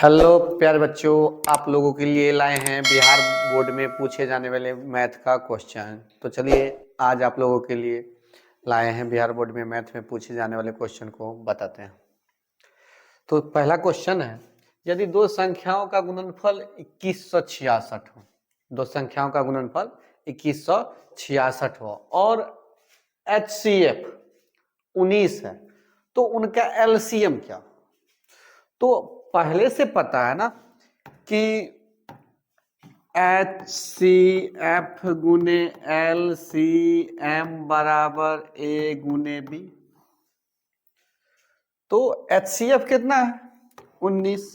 Hello प्यारे बच्चों, आप लोगों के लिए लाए हैं बिहार बोर्ड में पूछे जाने वाले मैथ का क्वेश्चन। तो चलिए आज आप लोगों के लिए लाए हैं बिहार बोर्ड में मैथ में पूछे जाने वाले क्वेश्चन को बताते हैं। तो पहला क्वेश्चन है, यदि दो संख्याओं का गुणनफल 2166 हो, दो संख्याओं का गुणनफल 2166 हो और HCF 19 है, तो उनका LCM क्या? तो पहले से पता है ना कि HCF गुने LCM बराबर A गुने B। तो HCF कितना है? 19।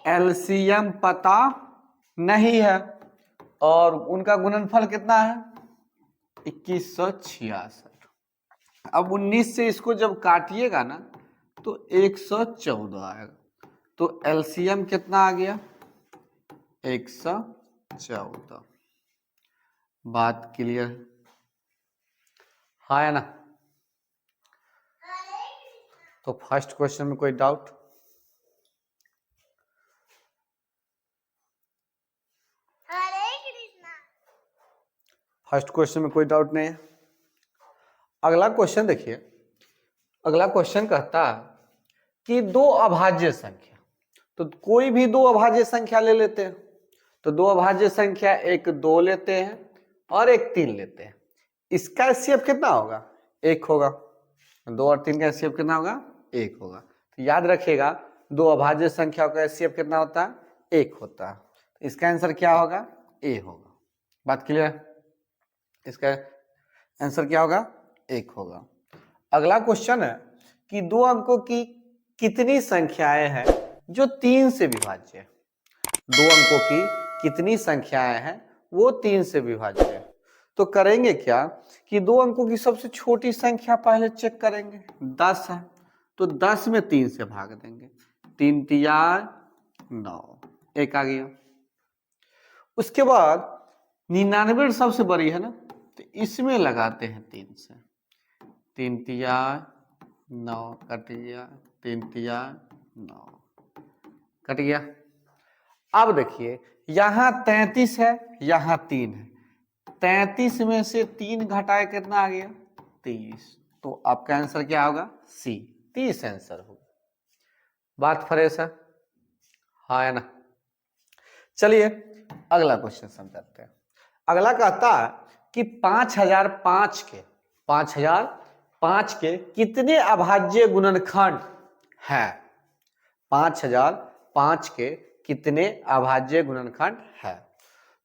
LCM पता नहीं है और उनका गुणनफल कितना है? 2166। अब 19 से इसको जब काटिएगा ना तो 114 आएगा। तो LCM कितना आ गया? 114। बात क्लियर है ना? तो फर्स्ट क्वेश्चन में कोई डाउट? फर्स्ट क्वेश्चन में कोई डाउट नहीं है। अगला क्वेश्चन देखिए। अगला क्वेश्चन कहता है कि दो अभाज्य संख्या, तो कोई भी दो अभाज्य संख्या ले लेते हैं। तो दो अभाज्य संख्या, एक 2 लेते हैं और एक 3 लेते हैं। इसका एचसीएफ कितना होगा? 1 होगा। 2 और 3 का एचसीएफ कितना होगा? 1 होगा। तो याद रखिएगा, दो अभाज्य संख्या का एचसीएफ कितना होता है? 1 होता है। तो इसका आंसर क्या होगा? ए होगा। बात क्लियर? इसका आंसर क्या होगा? 1 होगा। अगला क्वेश्चन है कि दो अंकों की कितनी संख्याएं हैं जो 3 से विभाज्य है? दो अंकों की कितनी संख्याएं हैं वो 3 से विभाज्य है। तो करेंगे क्या कि दो अंकों की सबसे छोटी संख्या पहले चेक करेंगे, 10 है। तो 10 में 3 से भाग देंगे, 3 तिया 9, 1 आ गया। उसके बाद 99 सबसे बड़ी है ना, तो इसमें लगाते हैं 3 से, 3 तिया 9 कट गया, 3 तिया 9 कट गया। अब देखिए यहां 33 है, यहां 3 है। 33 में से 3 घटाए कितना आ गया? 30। तो आपका आंसर क्या होगा? सी, 30 आंसर होगा। बात फ्रेश है, हाँ ना? चलिए अगला क्वेश्चन समझते हैं। अगला कहता है कि 5005 के कितने अभाज्य गुणनखंड है? 5005 के कितने अभाज्य गुणनखंड है?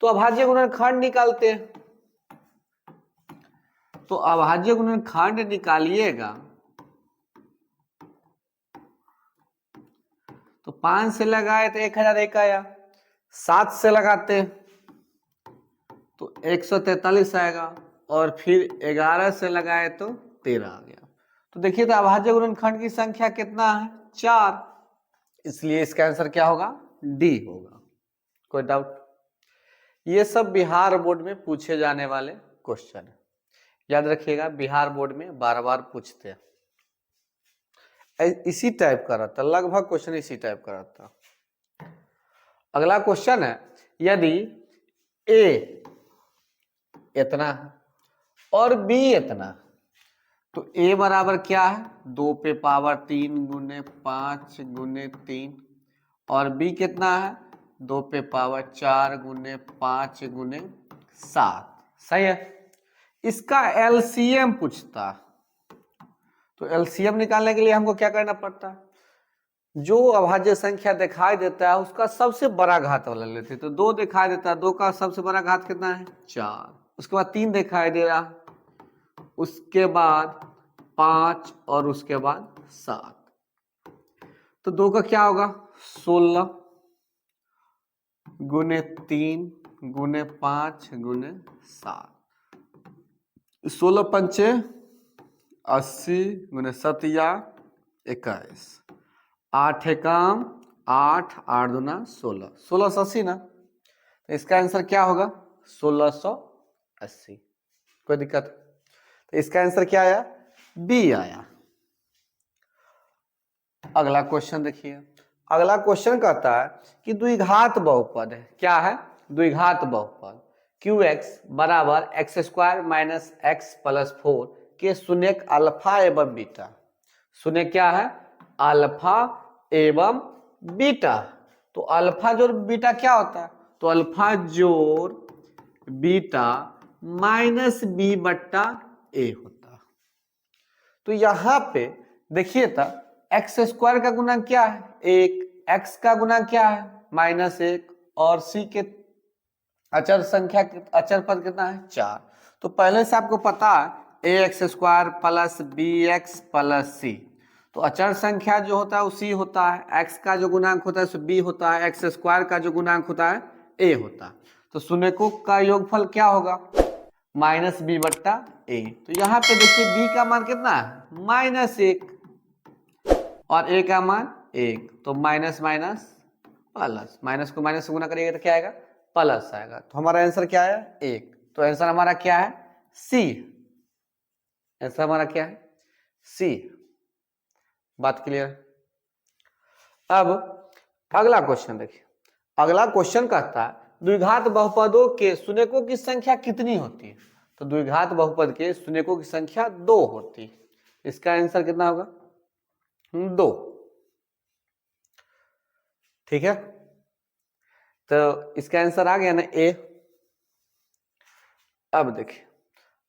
तो अभाज्य गुणनखंड निकालते हैं। तो अभाज्य गुणनखंड निकालिएगा तो 5 से लगाए तो 1001 आया, 7 से लगाते तो 143 आएगा और फिर 11 से लगाए तो 13 आ गया। तो देखिए तो अभाज्य गुणनखंड की संख्या कितना है? 4। इसलिए इसका आंसर क्या होगा? डी होगा। कोई डाउट? ये सब बिहार बोर्ड में पूछे जाने वाले क्वेश्चन है, याद रखिएगा। बिहार बोर्ड में बार बार पूछते हैं। इसी टाइप का रहता, लगभग क्वेश्चन इसी टाइप का रहता। अगला क्वेश्चन है, यदि ए इतना है और बी इतना, तो ए बराबर क्या है? 2 पे पावर 3 गुने 5 गुने 3 और बी कितना है? 2 पे पावर 4 गुने 5 गुने 7। सही है। इसका एलसीएम पूछता, तो एलसीएम निकालने के लिए हमको क्या करना पड़ता है? जो अभाज्य संख्या दिखाई देता है उसका सबसे बड़ा घात वाला लेते हैं। तो 2 दिखाई देता है, 2 का सबसे बड़ा घात कितना है? 4। उसके बाद 3 दिखाई दे रहा, उसके बाद 5 और उसके बाद 7। तो 2 का क्या होगा? 16 गुने 3 गुने 5 गुने 7। 16 पंचे 80 गुने 7 या 21। 8 एकम 8, 8 दूना 16, 1680 ना। तो इसका आंसर क्या होगा? 1680। कोई दिक्कत? तो इसका आंसर क्या आया? बी आया। अगला क्वेश्चन देखिए। अगला क्वेश्चन कहता है कि द्विघात बहुपद है, क्या है? द्विघात बहुपद QX बराबर x square minus x plus 4 के शून्यक अल्फा एवं बीटा। शून्य क्या है? अल्फा एवं बीटा। तो अल्फा जोड़ बीटा क्या होता है? तो अल्फा जोड़ बीटा माइनस बी बट्टा ए होता है। तो यहां पे देखिए था एक्स स्क्वायर का गुणांक क्या है? 1, एक्स का गुणांक क्या है? -1 और सी के अचर संख्या अचर पद कितना है? 4। तो पहले से आपको पता है a x square plus b x plus c. तो अचर संख्या जो होता है वो सी होता है, एक्स का जो गुणांक होता है बी होता है, एक्स स्क्वायर का जो गुणांक होता है ए होता है। तो शून्यकों का योगफल क्या होगा? माइनस बी बट्टा ए। तो यहाँ पे देखिए बी का मान कितना है? -1 और ए का मान 1। तो माइनस माइनस प्लस, माइनस को माइनस से गुना करिएगा तो क्या आएगा? प्लस आएगा। तो हमारा आंसर क्या है? 1। तो आंसर हमारा क्या है? सी। आंसर हमारा क्या है? सी। बात क्लियर? अब अगला क्वेश्चन देखिए। अगला क्वेश्चन कहता है द्विघात बहुपदों के शून्यकों की संख्या कितनी होती है? तो द्विघात बहुपद के शून्यकों की संख्या 2 होती है। इसका आंसर कितना होगा? 2। ठीक है, तो इसका आंसर आ गया ना ए। अब देखिए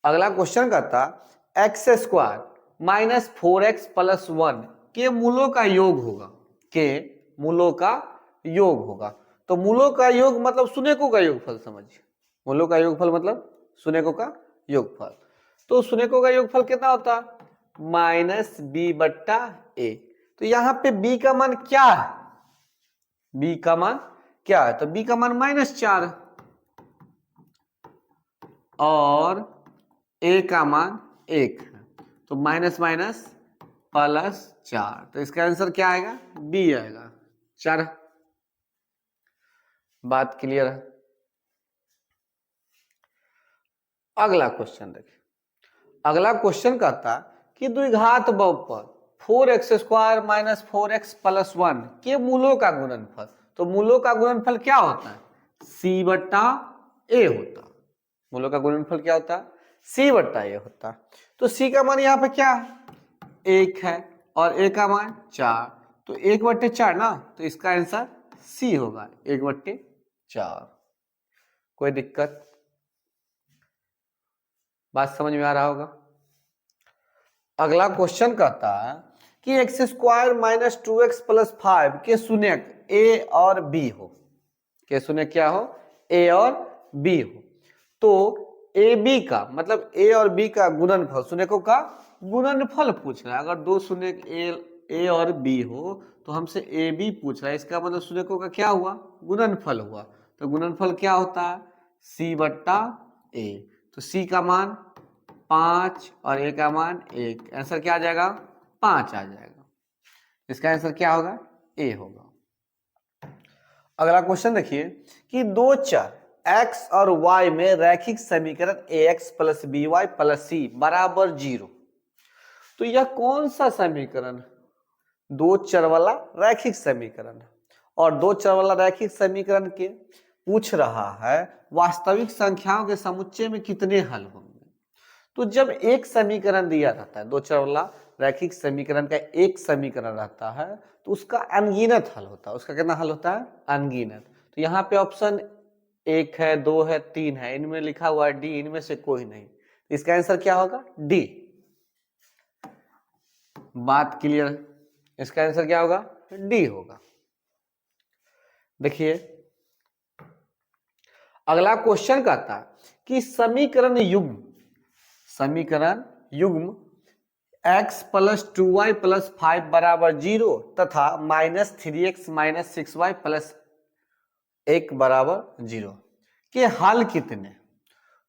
अगला क्वेश्चन कहता x square minus 4x plus 1 के मूलों का योग होगा। के मूलों का योग होगा। तो मूलों का योग मतलब शून्यकों का योगफल समझिए। मूलों का योगफल मतलब शून्यकों का योगफल। तो शून्यकों का योगफल कितना होता है? माइनस बी बट्टा ए। तो यहां पे बी का मान क्या है? बी का मान क्या है? तो बी का मान -4 और ए का मान 1 है। तो माइनस माइनस प्लस 4। तो इसका आंसर क्या आएगा? बी आएगा 4। बात क्लियर है? अगला क्वेश्चन देखिए। अगला क्वेश्चन कहता कि द्विघात बहुपद 4x square minus 4x plus 1 के मूलों का गुणनफल। तो मूलों का गुणनफल क्या होता है? c बट्टा ए होता है। मूलों का गुणनफल क्या होता है? c बट्टा ए होता है। तो c का मान यहाँ पे क्या है? 1 है और a का मान 4। तो 1/4 ना, तो इसका आंसर c होगा 1/4। कोई दिक्कत? बात समझ में आ रहा होगा? अगला क्वेश्चन कहता है कि x square minus 2x plus 5 के शून्यक a और b हो। के शून्यक क्या हो? a और b हो। तो ए बी का मतलब a और b का गुणनफल, शून्यकों का गुणनफल पूछ रहा है। अगर दो शून्यक a और b हो तो हमसे ए बी पूछ रहा है, इसका मतलब शून्यकों का क्या हुआ? गुणनफल हुआ। तो गुणनफल क्या होता है? c बट्टा ए। तो c का मान 5 और a का मान 1। आंसर क्या आ जाएगा? 5 आ जाएगा। इसका आंसर क्या होगा? ए होगा। अगला क्वेश्चन देखिए कि दो चर x और y में रैखिक समीकरण ax plus by plus c बराबर 0। तो यह कौन सा समीकरण? दो चर वाला रैखिक समीकरण है। और दो चर वाला रैखिक समीकरण के पूछ रहा है वास्तविक संख्याओं के समुच्चय में कितने हल होंगे। तो जब एक समीकरण दिया रहता है, दो चर वाला रैखिक समीकरण का एक समीकरण रहता है तो उसका अनगिनत हल होता है। उसका कितना हल होता है? अनगिनत। तो यहाँ पे ऑप्शन 1 है, 2 है, 3 है, इनमें लिखा हुआ है डी, इनमें से कोई नहीं। इसका आंसर क्या होगा? डी। बात क्लियर है? इसका आंसर क्या होगा? डी होगा। देखिए अगला क्वेश्चन कहता है कि समीकरण युग्म x प्लस 2y प्लस 5 बराबर 0 तथा -3x माइनस 6y प्लस 1 बराबर 0 के हल कितने?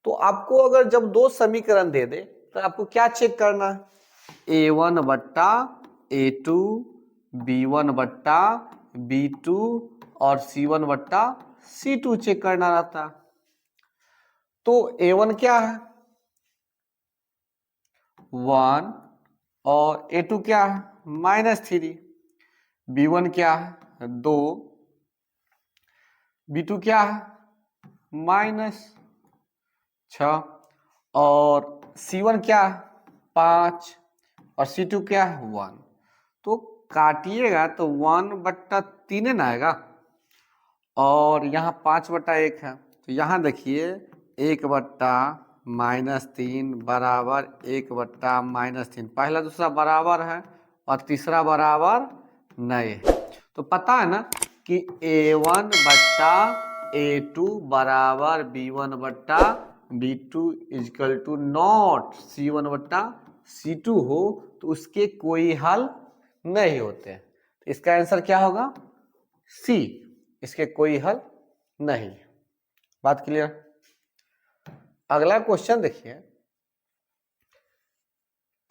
तो आपको अगर जब दो समीकरण दे दे तो आपको क्या चेक करना है? a1 बट्टा a2, b1 बट्टा b2 और c1 बट्टा c2 चेक करना रहता है। तो a1 क्या है? 1 और a2 क्या है? -3। b1 क्या है? 2, B2 क्या है -6, और C1 क्या है 5, और C2 क्या है 1। तो काटिएगा तो 1/3 ना आएगा, और यहाँ 5/1 है, तो यहाँ देखिए 1/-3 बराबर 1/-3, पहला दूसरा बराबर है और तीसरा बराबर नहीं है। तो पता है ना कि A1/A2 बराबर B1/B2 is equal to not C1/C2 हो, तो उसके कोई हल नहीं होते। तो इसका आंसर क्या होगा सी, इसके कोई हल नहीं। बात क्लियर? अगला क्वेश्चन देखिए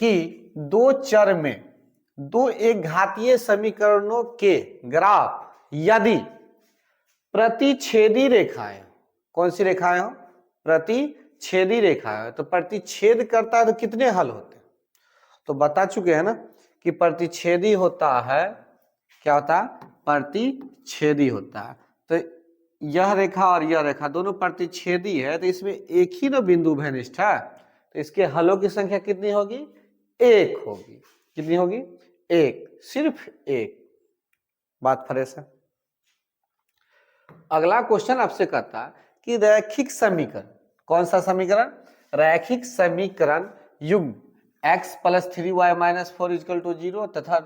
कि दो चर में दो एक घातीय समीकरणों के ग्राफ यदि प्रतिच्छेदी रेखाएं, कौन सी रेखाएं हो प्रतिच्छेदी रेखाएं, तो प्रतिच्छेद करता है तो कितने हल होते हैं? तो बता चुके हैं ना कि प्रतिच्छेदी होता है, क्या होता है प्रतिच्छेदी होता है। तो यह रेखा और यह रेखा दोनों प्रतिच्छेदी है, तो इसमें एक ही ना बिंदु भ्रष्ट है, तो इसके हलों की संख्या कितनी होगी 1 होगी। कितनी होगी 1, सिर्फ 1। बात फ्रेश है। अगला क्वेश्चन आपसे कहता है कि रैखिक समीकरण, कौन सा समीकरण रैखिक समीकरण युग्म x + 3y - 4 = 0 तथा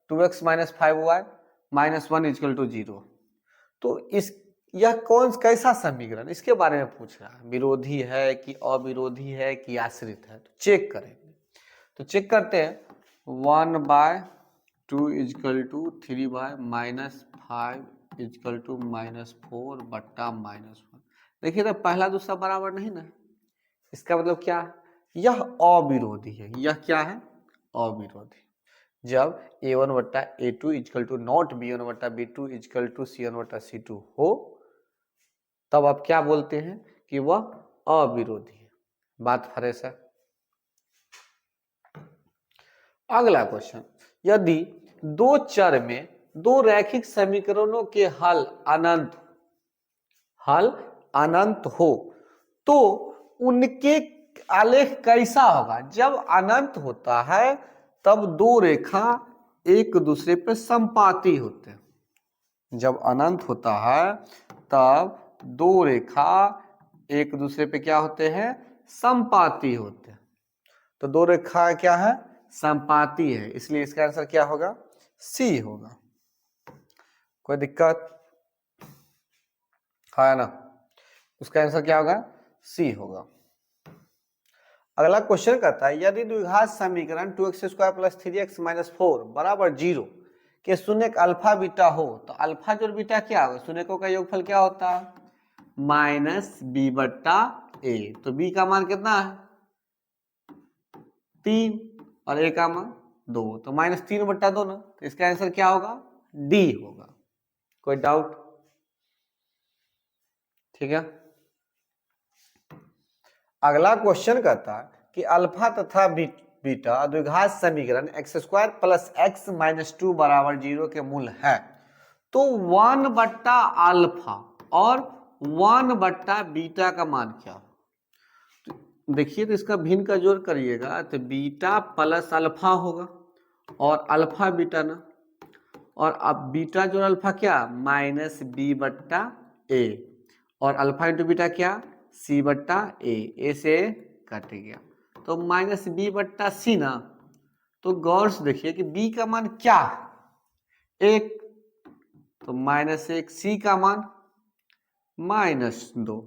2x - 5y - 1 = 0। तो इस यह कौन कैसा समीकरण, इसके बारे में पूछ रहा है। विरोधी है कि अविरोधी है कि आश्रित है, तो चेक करेंगे। तो चेक करते हैं 1/2 = 3y - 5 = -4/-1। देखिए तो पहला दूसरा बराबर नहीं ना, इसका मतलब क्या है यह अविरोधी है। यह क्या है अविरोधी। जब A1/A2 = नॉट B1/B2 = C1/C2 हो, तब आप क्या बोलते हैं कि वह अविरोधी है। बात फ्रेश है। अगला क्वेश्चन, यदि दो चर में दो रैखिक समीकरणों के हल अनंत हो, तो उनके आलेख कैसा होगा? जब अनंत होता है तब दो रेखा एक दूसरे पे संपाती होते हैं। जब अनंत होता है तब दो रेखा एक दूसरे पे क्या होते हैं संपाती होते हैं। तो दो रेखा क्या है संपाती है, इसलिए इसका आंसर क्या होगा सी होगा। कोई दिक्कत है ना? उसका आंसर क्या होगा सी होगा। अगला क्वेश्चन कहता है यदि द्विघात समीकरण 2x² + 3x - 4 = 0 के शून्यक अल्फा बीटा हो, तो अल्फा जोड़ बीटा क्या होगा? शून्यकों का योगफल क्या होता है -b/a। तो b का मान कितना है 3 और a का मान 2, तो -3/2 ना, तो इसका आंसर क्या होगा डी होगा। कोई डाउट? ठीक है। अगला क्वेश्चन कहता है कि अल्फा तथा बीटा द्विघात समीकरण x² + x - 2 = 0 के मूल है, तो 1/α और 1/बीटा का मान क्या हो? देखिए तो इसका भिन्न का जोड़ करिएगा तो बीटा प्लस अल्फा होगा और अल्फा बीटा ना, और अब बीटा जोड़ अल्फा क्या -b/a और अल्फा इंटू बीटा क्या c/a, ए से कट गया तो -b/c ना। तो गौर से देखिए कि b का मान क्या है 1, तो -1, c का मान -2।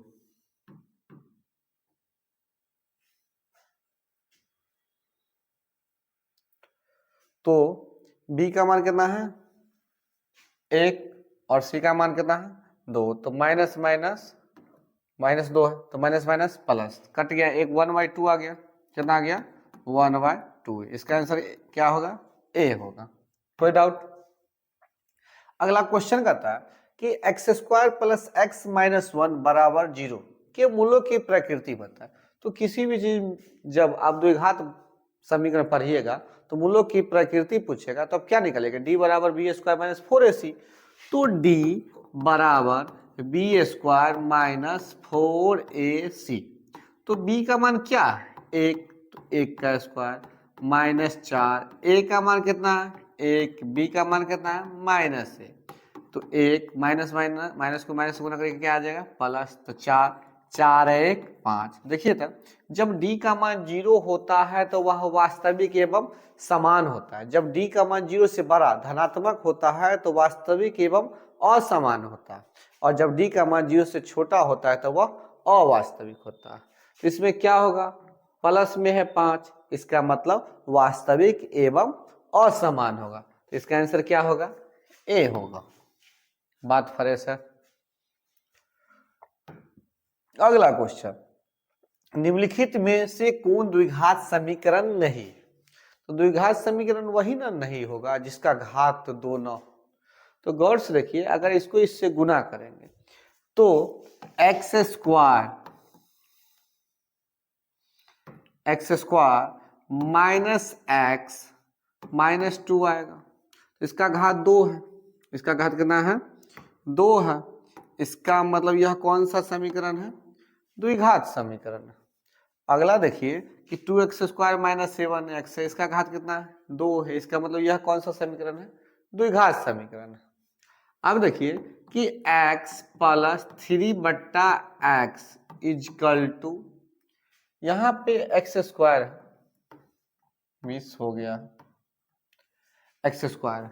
तो b का मान कितना है 1 और c का मान कितना है 2, तो माइनस माइनस -2 है, तो माइनस माइनस प्लस कट गया, एक 1/2 आ गया, कितना आ गया 1/2। इसका आंसर क्या होगा ए होगा। कोई डाउट? अगला क्वेश्चन कहता है कि x² + x - 1 = 0 के मूलों की प्रकृति बताए। तो किसी भी चीज जब आप द्विघात समीकरण पढ़िएगा तो मूलों की प्रकृति पूछेगा, तो अब क्या निकलेगा d = b² - 4ac। तो डी बराबर बी स्क्वायर माइनस 4ac। तो बी का मान क्या है? 1, तो 1 का स्क्वायर माइनस 4, ए का मान कितना है? 1, बी का मान कितना है? -1। तो 1 माइनस माइनस माइनस को माइनस गुना करके क्या आ जाएगा? प्लस। तो 4, 4 1 5। देखिए तब जब d का मान 0 होता है तो वह वास्तविक एवं समान होता है। जब d का मान 0 से बड़ा धनात्मक होता है तो वास्तविक एवं असमान होता है, और जब d का मान 0 से छोटा होता है तो वह अवास्तविक होता है। तो इसमें क्या होगा? प्लस में है 5, इसका मतलब वास्तविक एवं असमान होगा। तो इसका आंसर क्या होगा? ए होगा। बात फ्रेश है। अगला क्वेश्चन, निम्नलिखित में से कौन द्विघात समीकरण नहीं? तो द्विघात समीकरण वही ना नहीं होगा जिसका घात 2 न हो। तो गौर से देखिए, अगर इसको इससे गुना करेंगे तो x square minus x minus 2 आएगा। इसका घात 2 है, इसका घात कितना है? 2 है। इसका मतलब यह कौन सा समीकरण है? द्विघात समीकरण है। अगला देखिए कि 2x स्क्वायर माइनस 7x है, इसका घात कितना है? 2 है। इसका मतलब यह कौन सा समीकरण है? द्विघात समीकरण है। अब देखिए कि x plus 3/x is equal to, यहाँ पे एक्स स्क्वायर मिस हो गया, एक्स स्क्वायर।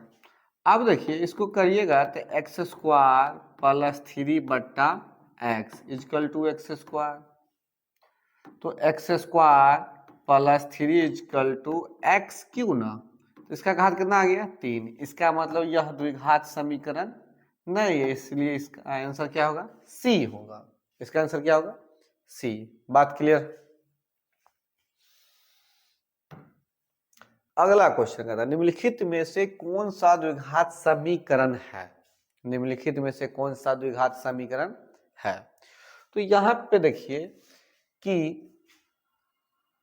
अब देखिए इसको करिएगा तो x square plus 3/x is equal two x square. तो x square plus 3 is equal two x क्यू ना, तो इसका घात कितना आ गया? 3। इसका मतलब यह द्विघात समीकरण नहीं है, इसलिए इसका आंसर क्या होगा? सी होगा। इसका आंसर क्या होगा? सी। बात क्लियर? अगला क्वेश्चन कहता है निम्नलिखित में से कौन सा द्विघात समीकरण है? निम्नलिखित में से कौन सा द्विघात समीकरण है? तो यहां पे देखिए कि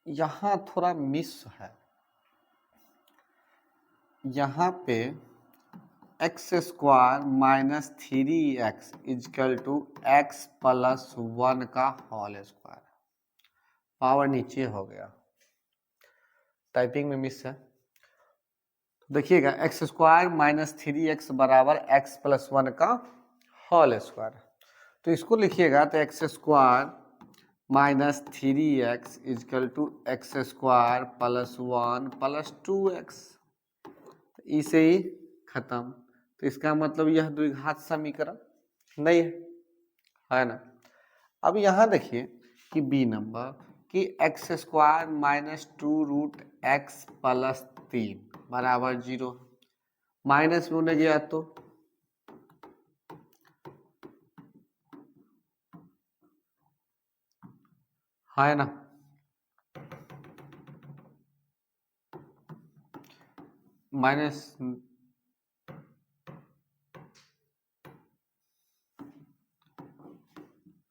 यहां थोड़ा मिस है। यहां पे x square minus 3x equal two x plus 1 का होल स्क्वायर, पावर नीचे हो गया, टाइपिंग में मिस है। देखिएगा एक्स स्क्वायर माइनस 3x बराबर एक्स प्लस 1 का होल स्क्वायर। तो इसको लिखिएगा तो x square minus 3x equal two x square plus 1 plus 2x, इसे ही खत्म। तो इसका मतलब यह द्विघात समीकरण नहीं है ना? अब यहां देखिए कि बी नंबर कि x square minus 2√x plus 3 बराबर 0, माइनस में होने गया तो है ना, माइनस।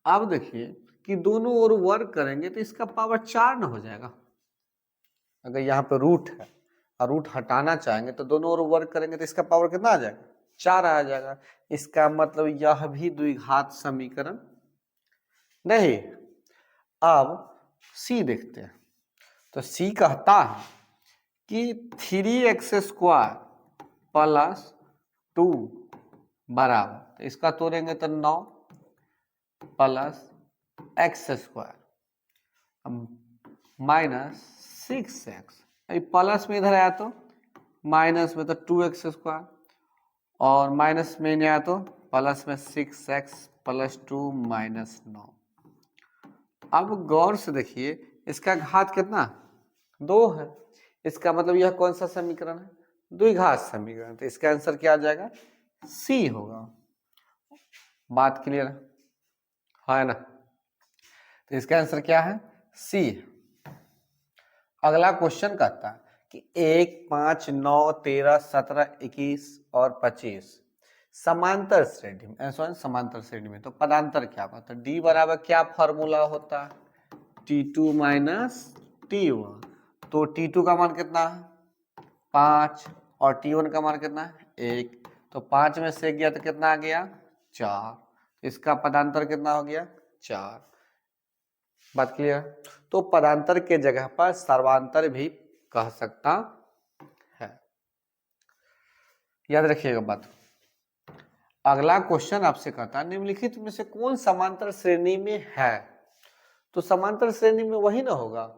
अब देखिए कि दोनों ओर वर्ग करेंगे तो इसका पावर 4 ना हो जाएगा। अगर यहाँ पे रूट है और रूट हटाना चाहेंगे तो दोनों ओर वर्ग करेंगे तो इसका पावर कितना आ जाएगा? 4 आ जाएगा। इसका मतलब यह भी द्विघात समीकरण नहीं। अब सी देखते हैं। तो सी कहता है कि 3x स्क्वायर प्लस 2 बराबर, तो इसका तोड़ेंगे तो 9 plus x square minus 6x, plus में इधर आया तो माइनस में तो 2x स्क्वायर, और माइनस में नहीं आया तो प्लस में 6x प्लस 2 माइनस 9। अब गौर से देखिए इसका घात कितना? 2 है। इसका मतलब यह कौन सा समीकरण है? द्विघात समीकरण। तो इसका आंसर क्या आ जाएगा? सी होगा। बात क्लियर है ना? तो इसका आंसर क्या है? सी। अगला क्वेश्चन कहता है कि 1 5 9 13 17 21 और 25 समांतर श्रेणी में, समांतर श्रेणी में, तो पदांतर क्या होता है? डी बराबर क्या फॉर्मूला होता है? T2 minus T1। तो T2 का मान कितना है? 5 और T1 का मान कितना है? 1। तो 5 में से गया तो कितना आ गया 4, इसका पदांतर कितना हो गया 4। बात क्लियर? तो पदांतर के जगह पर सर्वांतर भी कह सकता है, याद रखिएगा बात। अगला क्वेश्चन आपसे कहता है निम्नलिखित में से कौन समांतर श्रेणी में है? तो समांतर श्रेणी में वही ना होगा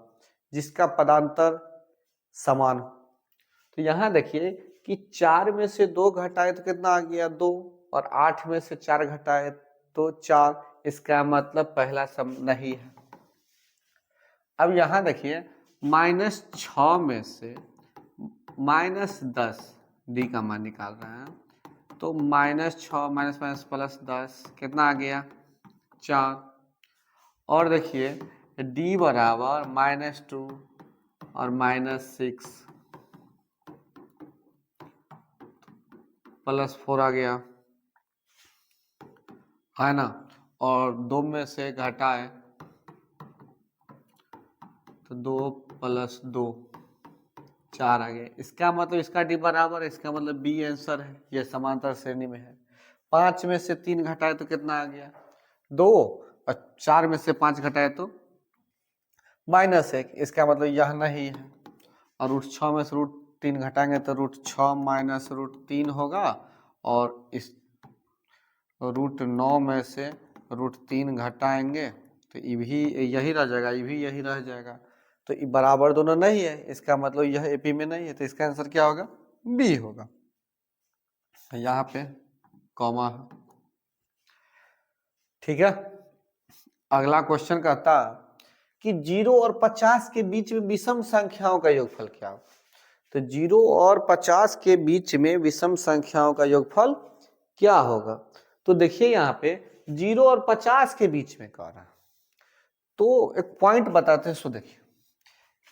जिसका पदांतर समान हो। तो यहां देखिए कि 4 में से 2 घटाए तो कितना आ गया 2, और 8 में से 4 घटाए तो 4, इसका मतलब पहला सम नहीं है। अब यहां देखिए -6 में से -10 डी का मान निकाल रहे हैं, तो -6 माइनस माइनस प्लस 10 कितना आ गया 4। और देखिए डी बराबर -2 और -6 +4 आ गया, है ना। और 2 में से घटाए तो 2 + 2 4 आ गया, इसका मतलब इसका डी बराबर है, इसका मतलब बी आंसर है, यह समांतर श्रेणी में है। 5 में से 3 घटाए तो कितना आ गया 2, और 4 में से 5 घटाए तो -1, इसका मतलब यह नहीं है। और √6 में से √3 घटाएंगे तो √6 माइनस √3 होगा, और इस √9 में से √3 घटाएंगे तो ये भी यही रह जाएगा, ये भी यही रह जाएगा, तो ये बराबर दोनों नहीं है, इसका मतलब यह एपी में नहीं है, तो इसका आंसर क्या होगा बी होगा। यहाँ पे कॉमा है, ठीक है। अगला क्वेश्चन कहता कि 0 और 50 के बीच में विषम संख्याओं का योगफल क्या होगा? तो 0 और 50 के बीच में विषम संख्याओं का योगफल क्या होगा? तो देखिए यहाँ पे 0 और 50 के बीच में कह रहा है, तो एक पॉइंट बताते हैं। सो देखिए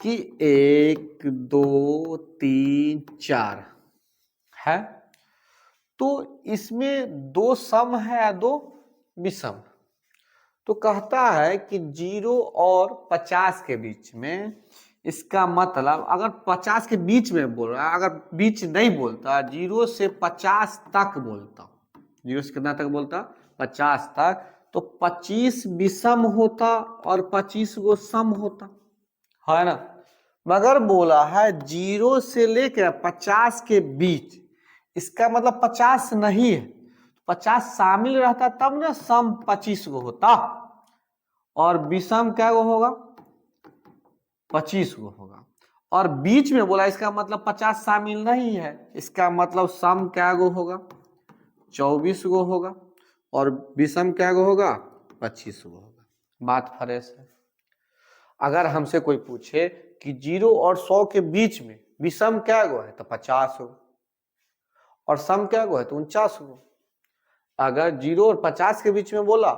कि 1 2 3 4 है, तो इसमें 2 सम है या 2 विषम। तो कहता है कि 0 और 50 के बीच में, इसका मतलब अगर 50 के बीच में बोल रहा है, अगर बीच नहीं बोलता 0 से 50 तक बोलता, 0 से कितना तक बोलता 50 तक, तो 25 विषम होता और 25 गो सम होता, है ना। मगर बोला है 0 से लेकर 50 के बीच, इसका मतलब 50 नहीं है, 50 शामिल रहता तब ना सम 25 गो होता, और विषम क्या गो होगा 25 गो होगा। और बीच में बोला इसका मतलब 50 शामिल नहीं है, इसका मतलब सम क्या गो होगा 24 गो होगा, और विषम क्या गो होगा 25 गो होगा। बात फ्रेश है। अगर हमसे कोई पूछे कि 0 और 100 के बीच में विषम क्या गो है, तो 50 गो, और सम क्या गो है तो 49 गो। अगर 0 और 50 के बीच में बोला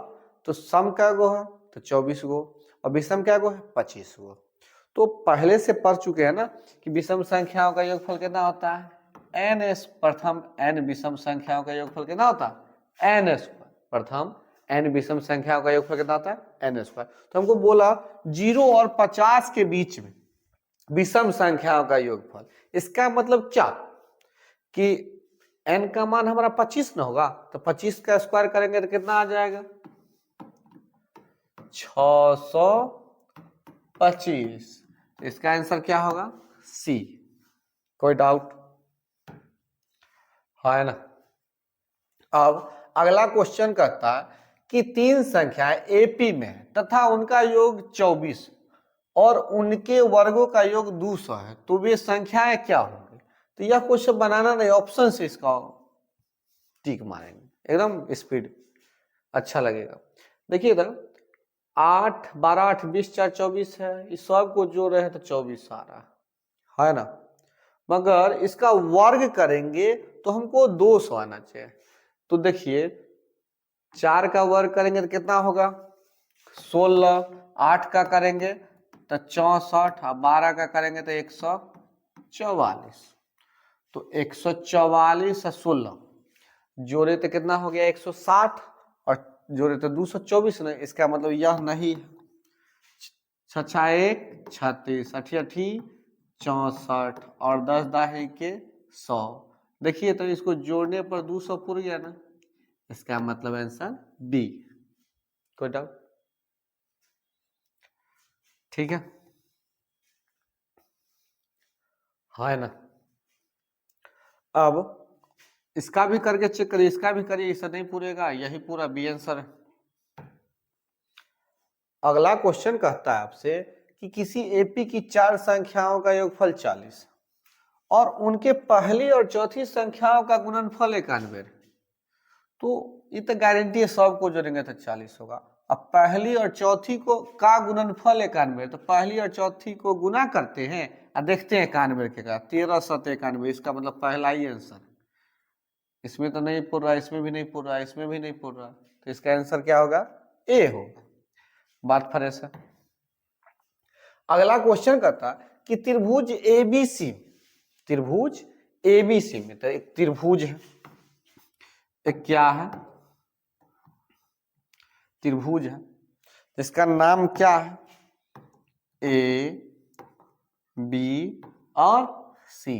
तो सम क्या गो है तो 24 गो, और विषम क्या गो है 25 गो। तो पहले से पढ़ चुके हैं ना कि विषम संख्याओं का योगफल कितना होता है n प्रथम n विषम संख्याओं का योगफल कितना होता है n स्क्वायर, प्रथम n विषम संख्याओं का योगफल कितना होता है n स्क्वायर। तो हमको बोला 0 और 50 के बीच में विषम संख्याओं का योगफल, इसका मतलब क्या कि n का मान हमारा 25 ना होगा, तो 25 का स्क्वायर करेंगे तो कितना आ जाएगा 625। इसका आंसर क्या होगा सी। कोई डाउट है ना। अब अगला क्वेश्चन कहता है कि 3 संख्याएं एपी में है तथा उनका योग 24 और उनके वर्गों का योग 200 है, तो वे संख्याएं क्या होंगी? तो यह क्वेश्चन बनाना नहीं, ऑप्शन से इसका टिक मारेंगे, एकदम स्पीड अच्छा लगेगा। देखिए इधर 8 12 8 20 4 24 है, इस सब को जोड़ रहे हैं तो 24 आ रहा है ना। मगर इसका वर्ग करेंगे तो हमको 200 आना चाहिए। तो देखिए 4 का वर्ग करेंगे तो कितना होगा 16, 8 का करेंगे तो 64, 12 का करेंगे तो 144। तो 144 और 16 जोड़े तो कितना हो गया 160, और जोड़े तो 224 नहीं, इसका मतलब यह नहीं है। 6 6 1 36, 8 8 64, और 10 दाही के 100, देखिए तो इसको जोड़ने पर 200 पूरा गया ना, इसका मतलब आंसर बी। कोई डाउट? ठीक है, है ना। अब इसका भी करके चेक करिए, इसका भी करिए, इससे नहीं पूरेगा, यही पूरा बी आंसर है। अगला क्वेश्चन कहता है आपसे कि किसी एपी की 4 संख्याओं का योगफल 40 और उनके पहली और चौथी संख्याओं का गुणनफल 91, तो ये तो गारंटी है सबको जोड़ेंगे तो 40 होगा। अब पहली और चौथी को का गुणनफल 91, तो पहली और चौथी को गुना करते हैं और देखते हैं 91 के का, 13 7 91, इसका मतलब पहला ही आंसर। इसमें तो नहीं पूर रहा, इसमें भी नहीं पूर रहा, इसमें भी नहीं पूर रहा, तो इसका आंसर क्या होगा? ए होगा। बात फ्रेश है। अगला क्वेश्चन कहता कि त्रिभुज एबीसी, त्रिभुज एबीसी में तो एक त्रिभुज है, एक क्या है? त्रिभुज है, इसका नाम क्या है? ए बी और सी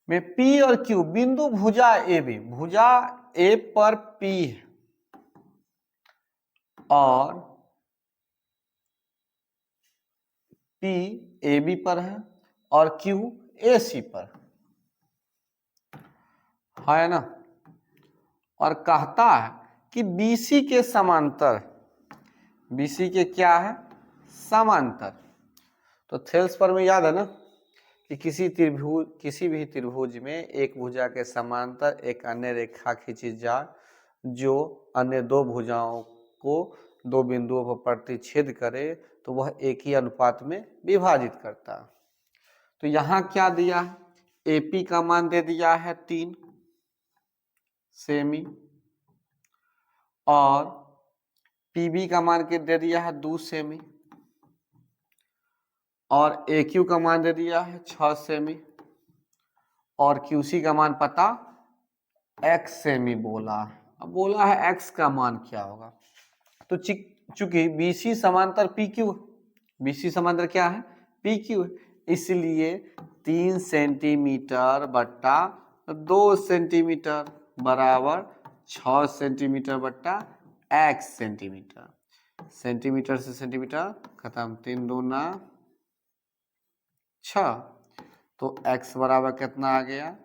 में पी और क्यू बिंदु भुजा ए बी, भुजा ए पर पी है और पी ए बी पर है और क्यू ए सी पर है ना। और कहता है कि बीसी के समांतर, बीसी के क्या है? समांतर। तो थेल्स पर में याद है ना कि किसी त्रिभुज, किसी भी त्रिभुज में एक भुजा के समांतर एक अन्य रेखा खींची जाए जो अन्य दो भुजाओं को दो बिंदुओं पर प्रतिच्छेद करे तो वह एक ही अनुपात में विभाजित करता है। तो यहाँ क्या दिया है? एपी का मान दे दिया है 3 सेमी और पीबी का मान के दे दिया है 2 सेमी और ए क्यू का मान दे दिया है 6 सेमी और क्यूसी का मान पता x सेमी बोला। अब बोला है x का मान क्या होगा, तो चूंकि बीसी समांतर पी क्यू, बीसी समांतर क्या है? पी क्यू, इसलिए 3 सेंटीमीटर बट्टा 2 सेंटीमीटर बराबर 6 सेंटीमीटर बट्टा x सेंटीमीटर। सेंटीमीटर से सेंटीमीटर खत्म, 3 दूना 6, तो x बराबर कितना आ गया?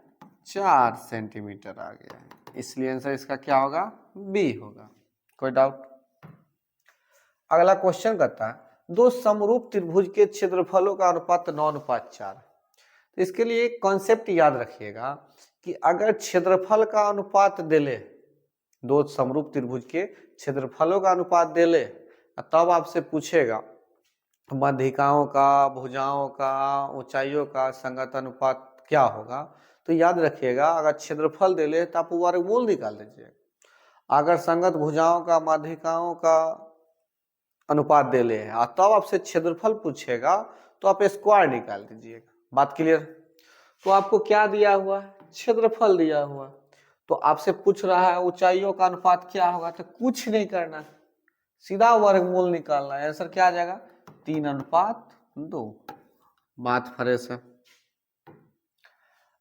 4 सेंटीमीटर आ गया, इसलिए आंसर इसका क्या होगा? बी होगा। कोई डाउट? अगला क्वेश्चन करता है दो समरूप त्रिभुज के क्षेत्रफलों का अनुपात 9:4। तो इसके लिए एक कॉन्सेप्ट याद रखिएगा कि अगर क्षेत्रफल का अनुपात दे ले, दो समरूप त्रिभुज के क्षेत्रफलों का अनुपात दे ले, तब आपसे पूछेगा माध्यिकाओं का, भुजाओं का, ऊंचाइयों का संगत अनुपात क्या होगा। तो याद रखिएगा अगर क्षेत्रफल दे ले तो आप वर्गमूल निकाल दीजिए, अगर संगत भुजाओं का, माध्यिकाओं का अनुपात दे ले और तब आपसे क्षेत्रफल पूछेगा तो आप स्क्वायर निकाल दीजिएगा। बात क्लियर? तो आपको क्या दिया हुआ है? क्षेत्रफल दिया हुआ। तो आपसे पूछ रहा है ऊंचाइयों का अनुपात क्या होगा, तो कुछ नहीं करना है, सीधा वर्गमूल निकालना है। आंसर क्या आ जाएगा? 3:2। बात फ्रेश है।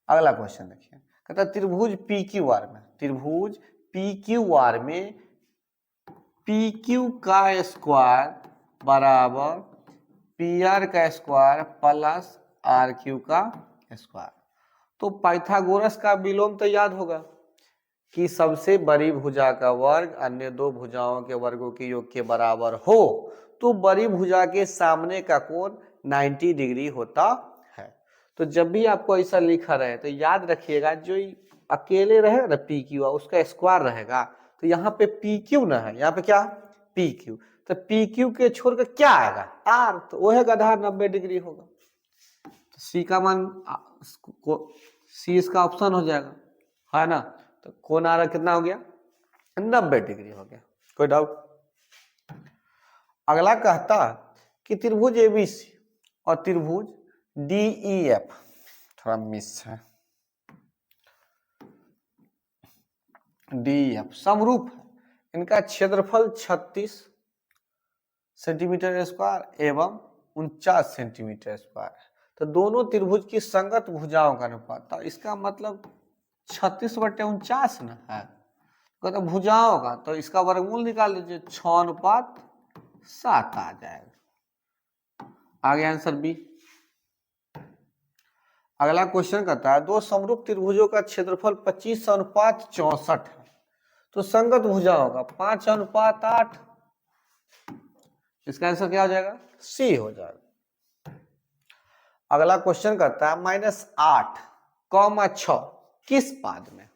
अगला क्वेश्चन देखिए, कहता त्रिभुज पी क्यू आर में, त्रिभुज पी क्यू आर में पी क्यू का स्क्वायर बराबर पी आर का स्क्वायर प्लस आर क्यू का स्क्वायर। तो पाइथागोरस का विलोम तो याद होगा कि सबसे बड़ी भुजा का वर्ग अन्य दो भुजाओं के वर्गों के योग के बराबर हो तो बड़ी भुजा के सामने का कोण 90 डिग्री होता है। तो जब भी आपको ऐसा लिखा रहे तो याद रखिएगा जो अकेले रहेगा ना पी क्यू उसका स्क्वायर रहेगा, तो यहाँ पे पी क्यू ना है, यहाँ पे क्या? P Q. तो पी क्यू के छोड़ कर क्या आएगा? आर, तो वह आधार 90 डिग्री होगा। तो सी का मान सी इसका ऑप्शन हो जाएगा, है ना। तो कोण आ रहा कितना हो गया? 90 डिग्री हो गया। कोई डाउट? अगला कहता कि त्रिभुज एबीसी और त्रिभुज डीईएफ, थोड़ा मिस है, डीईएफ समरूप है, इनका क्षेत्रफल 36 सेंटीमीटर स्क्वायर एवं 49 सेंटीमीटर स्क्वायर है। तो दोनों त्रिभुज की संगत भुजाओं का अनुपात, तो इसका मतलब 36/49 ना है, तो भुजाओं का, तो इसका वर्गमूल निकाल लीजिए, 6:7 आ जाएगा। आगे आंसर बी। अगला क्वेश्चन कहता है दो समरूप त्रिभुजों का क्षेत्रफल 25:64 है, तो संगत भुजाओं का 5:8। इसका आंसर क्या हो जाएगा? सी हो जाएगा। अगला क्वेश्चन कहता है -8,6 किस पाद में?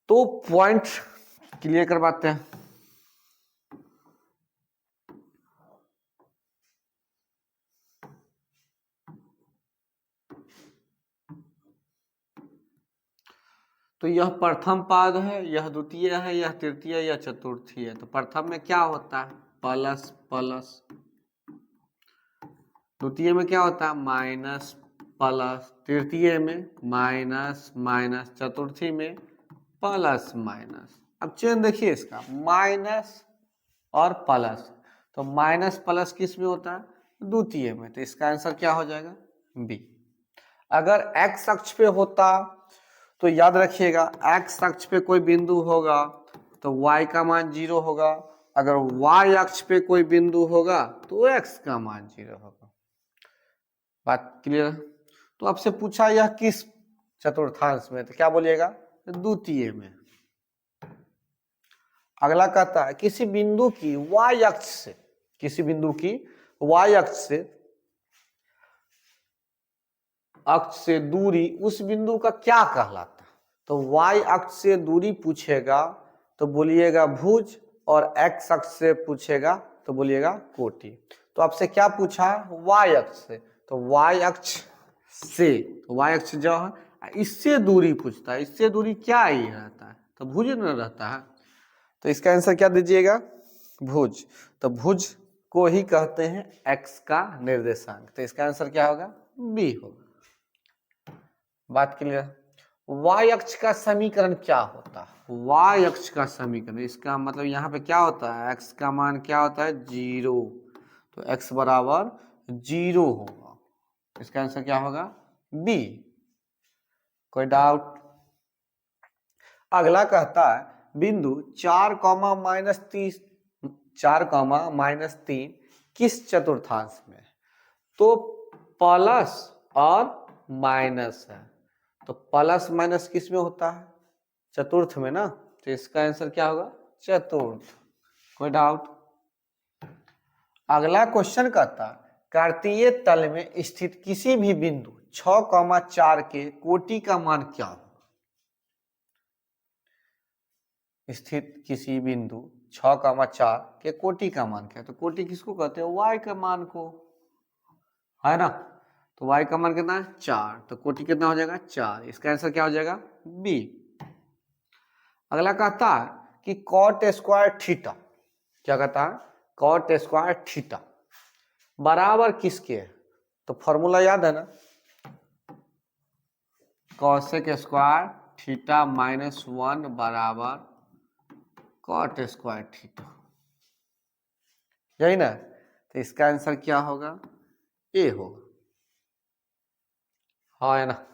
तो पॉइंट क्लियर करवाते हैं। तो यह प्रथम पाद है, यह द्वितीय है, यह तृतीय, यह चतुर्थी है। तो प्रथम में क्या होता है? Plus plus. द्वितीय में क्या होता है? Minus plus. तृतीय में माइनस माइनस। चतुर्थी में प्लस माइनस। अब चेन देखिए इसका, माइनस और प्लस, तो माइनस प्लस किस में होता है? द्वितीय में। तो इसका आंसर क्या हो जाएगा? बी। अगर एक्स अक्ष पे होता तो याद रखिएगा, एक्स अक्ष पे कोई बिंदु होगा तो y का मान 0 होगा, अगर y अक्ष पे कोई बिंदु होगा तो x का मान 0 होगा। बात क्लियर? तो आपसे पूछा यह किस चतुर्थांश में, तो क्या बोलिएगा? द्वितीय में। अगला कहता है किसी बिंदु की y अक्ष से, किसी बिंदु की y अक्ष से दूरी उस बिंदु का क्या कहलाता है? तो y अक्ष से दूरी पूछेगा तो बोलिएगा भुज, और x अक्ष से पूछेगा तो बोलिएगा कोटि। तो आपसे क्या पूछा? y अक्ष से, तो y अक्ष से, तो y अक्ष जो है इससे दूरी पूछता है, इससे दूरी क्या ही रहता है? तो भुज न रहता है। तो इसका आंसर क्या दीजिएगा? भुज। तो भुज को ही कहते हैं x का निर्देशांक। तो इसका आंसर क्या होगा? बी होगा। बात क्लियर? y अक्ष का समीकरण क्या होता है? y अक्ष का समीकरण, इसका मतलब यहाँ पे क्या होता है? x का मान क्या होता है? 0। तो x बराबर 0 होगा। इसका आंसर क्या होगा? बी। कोई डाउट? अगला कहता है बिंदु 4,-3 4,-3 किस चतुर्थांश में? तो प्लस और माइनस है, तो प्लस माइनस किस में होता है? चतुर्थ में ना। तो इसका आंसर क्या होगा? चतुर्थ। कोई डाउट? अगला क्वेश्चन कहता है कार्तीय तल में स्थित किसी भी बिंदु 6,4 के कोटि का मान क्या होगा? स्थित किसी बिंदु 6,4 के कोटि का मान क्या है? तो कोटि किसको कहते हैं? y के मान को, है ना। तो y का मान कितना है? 4। तो कोटि कितना हो जाएगा? 4। इसका आंसर क्या हो जाएगा? बी। अगला कहता है कि कॉट स्क्वायर थीटा, क्या कहता है? कॉट स्क्वायर थीटा बराबर किसके है? तो फॉर्मूला याद है ना, कॉसेक स्क्वायर थीटा -1 बराबर कॉट स्क्वायर थीटा, यही ना। तो इसका आंसर क्या होगा? ए होगा। हाँ है ना,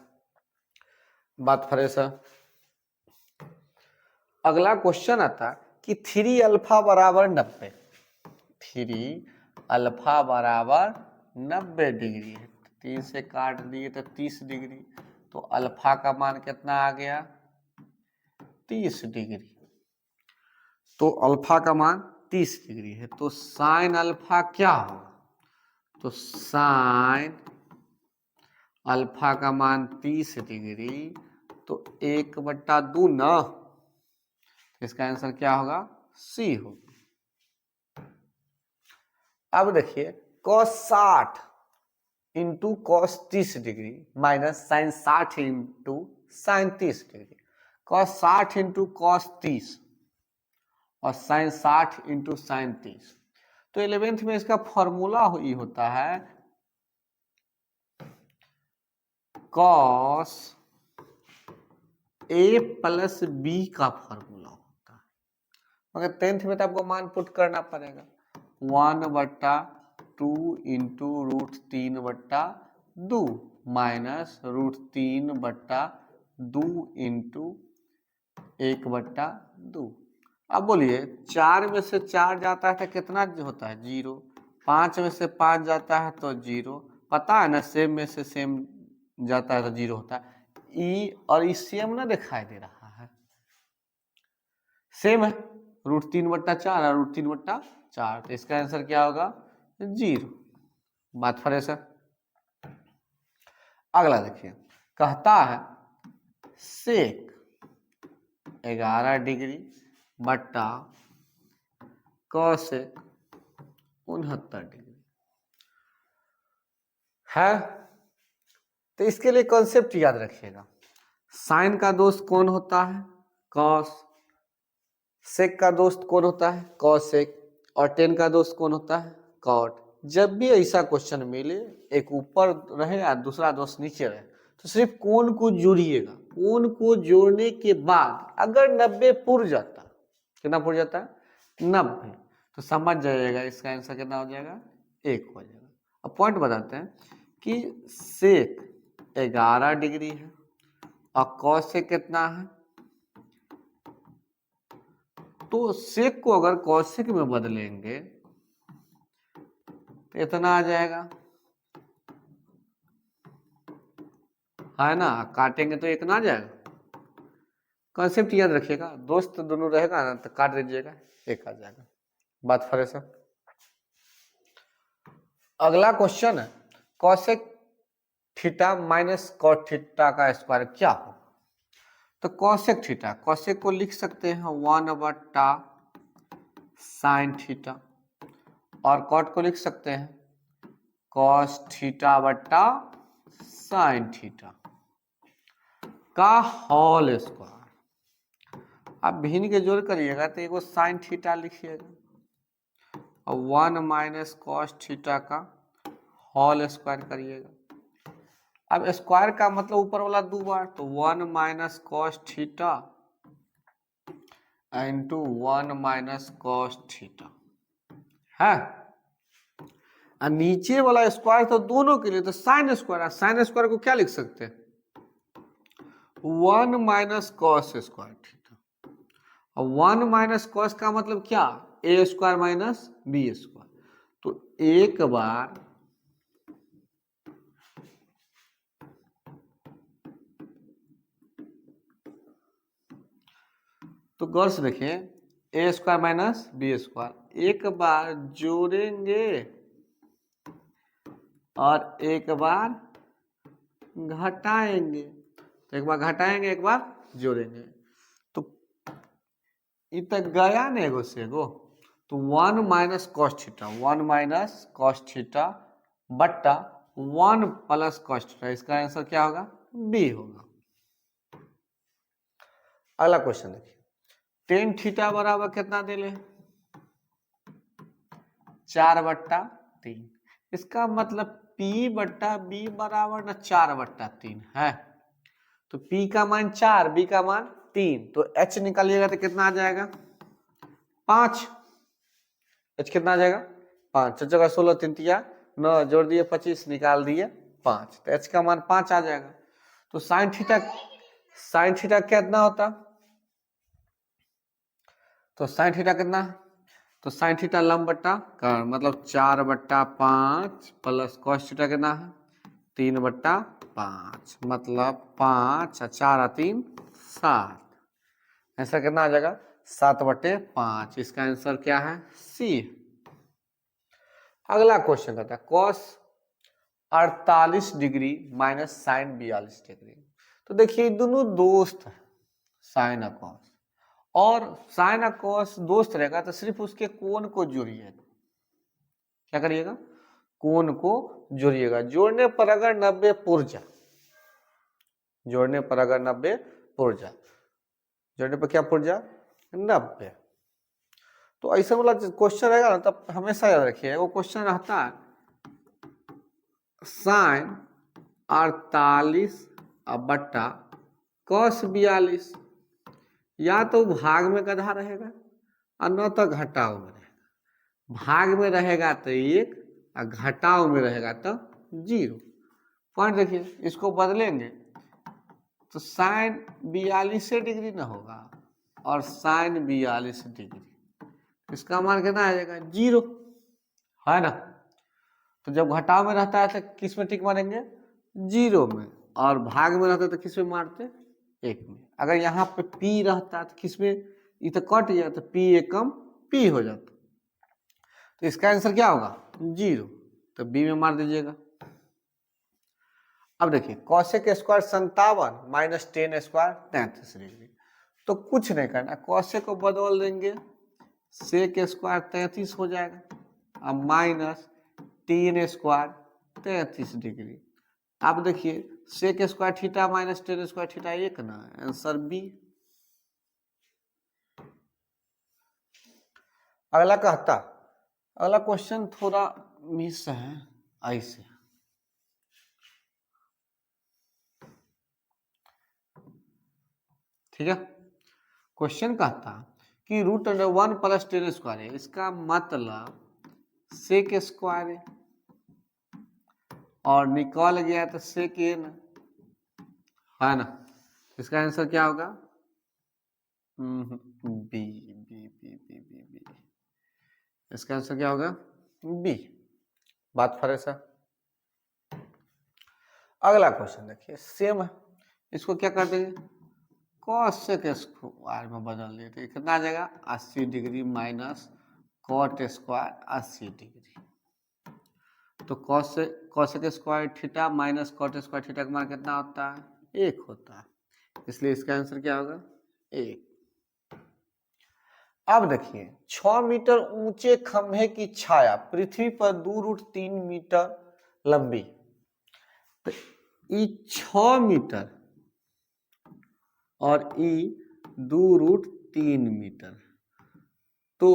बात फ्रेश है। अगला क्वेश्चन आता कि 3 अल्फा बराबर 90, 3 अल्फा बराबर 90 डिग्री है। 3 से काट दिए तो 30 डिग्री, तो अल्फा का मान कितना आ गया? 30 डिग्री। तो अल्फा का मान 30 डिग्री है, तो साइन अल्फा क्या होगा? तो साइन अल्फा का मान 30 डिग्री, तो 1/2 ना। इसका आंसर क्या होगा? सी होगा। अब देखिए cos 60 into cos 30 degree minus sine 60 into sine 30 degree, cos 60 into cos 30 और साइन 60 इंटू साइन 30। तो 11th में इसका फॉर्मूला ही होता है cos a प्लस b का फॉर्मूला होता है, मगर 10th में तो आपको मान पुट करना पड़ेगा 1/√a 2 × √3/2 माइनस √3/2 इंटू 1/2। अब बोलिए 4 में से 4 जाता है तो कितना होता है 0, 5 में से 5 जाता है तो 0, पता है ना, सेम में से सेम जाता है तो 0 होता है। ई और ई सेम ना दिखाई दे रहा है, सेम है, √3/4 और √3/4, तो इसका आंसर क्या होगा 0। बात फ्रेश है। अगला देखिए, कहता है सेक 11 डिग्री बट्टा कॉसेक 69 डिग्री है। तो इसके लिए कॉन्सेप्ट याद रखिएगा, साइन का दोस्त कौन होता है कॉस, सेक का दोस्त कौन होता है कॉसेक, और टेन का दोस्त कौन होता है कॉट। जब भी ऐसा क्वेश्चन मिले, एक ऊपर रहे और दूसरा दोस्त नीचे रहे, तो सिर्फ कोण को जोड़िएगा। कोण को जोड़ने के बाद अगर 90 पुर जाता, कितना पुर जाता है 90, तो समझ जाइएगा इसका आंसर कितना हो जाएगा 1 हो जाएगा। अब पॉइंट बताते हैं कि सेक 11 डिग्री है और कॉसेक कितना है, तो सेक को अगर कॉसेक में बदलेंगे तो इतना आ जाएगा, है ना, काटेंगे तो एक ना आ जाएगा। कॉन्सेप्ट याद रखिएगा, दोस्त दोनों रहेगा ना तो काट दीजिएगा, एक आ जाएगा। बात फ्रेश है। अगला क्वेश्चन है cosec theta minus cot theta का स्क्वायर क्या होगा। तो कॉसेक थीटा, कॉसेक को लिख सकते हैं 1/sin थीटा, और कॉट को लिख सकते हैं cos थीटा/sin थीटा का होल स्क्वायर। अब भिन्न के जोड़ करिएगा तो एगो sin थीटा लिखिएगा और 1 - cos थीटा का होल स्क्वायर करिएगा। अब स्क्वायर का मतलब ऊपर वाला 2 बार, तो 1 - cos theta into 1 - cos theta है, और नीचे वाला स्क्वायर तो दोनों के लिए तो साइन स्क्वायर। साइन स्क्वायर को क्या लिख सकते हैं 1 - cos स्क्वायर थीटा, और 1 - cos का मतलब क्या a square minus b square. तो एक बार तो गौर से देखिए a square minus b square, एक बार जोड़ेंगे और एक बार घटाएंगे, तो एक बार घटाएंगे एक बार जोड़ेंगे, तो तक गया ना एगो से एगो, तो 1 - cos थीटा 1 - cos थीटा बट्टा 1 + cos थीटा, इसका आंसर क्या होगा बी होगा। अगला क्वेश्चन देखिए, tan थीटा बराबर कितना दिले 4/3, इसका मतलब P/B बराबर ना 4/3 है, तो P का मान 4, B का मान 3, तो H निकालिएगा तो कितना आ जाएगा 5। H कितना आ जाएगा 5, 4 × 16 3 × 9 जोड़ दिए 25 निकाल दिए 5, तो H का मान 5 आ जाएगा। तो साइन थीटा कितना होता, तो साइन थीटा कितना, तो साइन थीटा लंब बट्टा कर्ण, मतलब 4/5 प्लस कॉस थीटा कितना है 3/5, मतलब 5 और 4 और 3 7, आंसर कितना आ जाएगा 7/5। इसका आंसर क्या है सी। अगला क्वेश्चन कहता है cos 48 degree minus sine 42 degree. तो देखिए दोनों दोस्त है साइन और कॉस, और साइन और कॉस दोस्त रहेगा तो सिर्फ उसके कोण को जोड़िएगा। क्या करिएगा कोण को जोड़िएगा, जोड़ने पर अगर 90 पुर जाए, जोड़ने पर अगर 90 पुर जाए, जोड़ने पर क्या पुर जाए 90, तो ऐसा वाला क्वेश्चन रहेगा ना तब हमेशा याद रखिए वो क्वेश्चन रहता है साइन 48 बट्टा कॉस 42, या तो भाग में गधा रहेगा और न तो घटाव में रहेगा। भाग में रहेगा तो 1 और घटाव में रहेगा तो 0। पॉइंट देखिए, इसको बदलेंगे तो साइन 42 डिग्री ना होगा और साइन 42 डिग्री, इसका मान कितना आ जाएगा 0, है ना। तो जब घटाव में रहता है तो किस में टिक मारेंगे 0 में, और भाग में रहता है तो किस में मारते 1 में। अगर यहाँ पे p रहता है तो किस में, ये तो कट गया तो p एकम p हो जाता, तो इसका आंसर क्या होगा 0, तो b में मार दीजिएगा। अब देखिए cosec square 57 minus 10 square 33 degree, तो कुछ नहीं करना, कौशिक को बदल देंगे, सेक स्क्वायर 33 हो जाएगा अब माइनस 3 स्क्वायर 33 डिग्री। अब देखिए sec square theta minus 10 square theta एक ना, आंसर बी। अगला कहता, अगला क्वेश्चन थोड़ा मिस है, ऐसे ठीक है। क्वेश्चन कहता कि √1 प्लस 10 स्क्वायर है, इसका मतलब सेक स्क्वायर है और निकल गया तो सेक ए ना, है ना। इसका आंसर क्या होगा B B B B B B, इसका आंसर क्या होगा बी। बात फ्रेश है। अगला क्वेश्चन देखिए सेम है, इसको क्या कर देंगे कॉसेक स्क्वायर में बदल देते, कितना आ जाएगा 80 degree minus cot square 80 degree, तो cosec square theta minus cot square theta का मान कितना होता है 1 होता है, इसलिए इसका आंसर क्या होगा 1। अब देखिए 6 मीटर ऊंचे खंभे की छाया पृथ्वी पर 2√3 मीटर लंबी, तो ई 6 मीटर और ई 2√3 मीटर, तो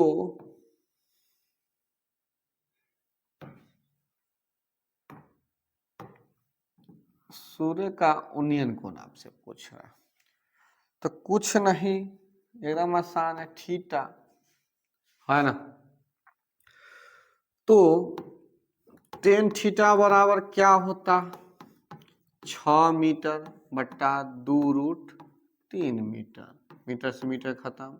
सूर्य का उन्नयन कोण आपसे पूछ रहा है, तो कुछ नहीं एकदम आसान है थीटा, है ना। तो टेन थीटा बराबर क्या होता 6 मीटर बट्टा 2√3 मीटर, मीटर से मीटर खत्म,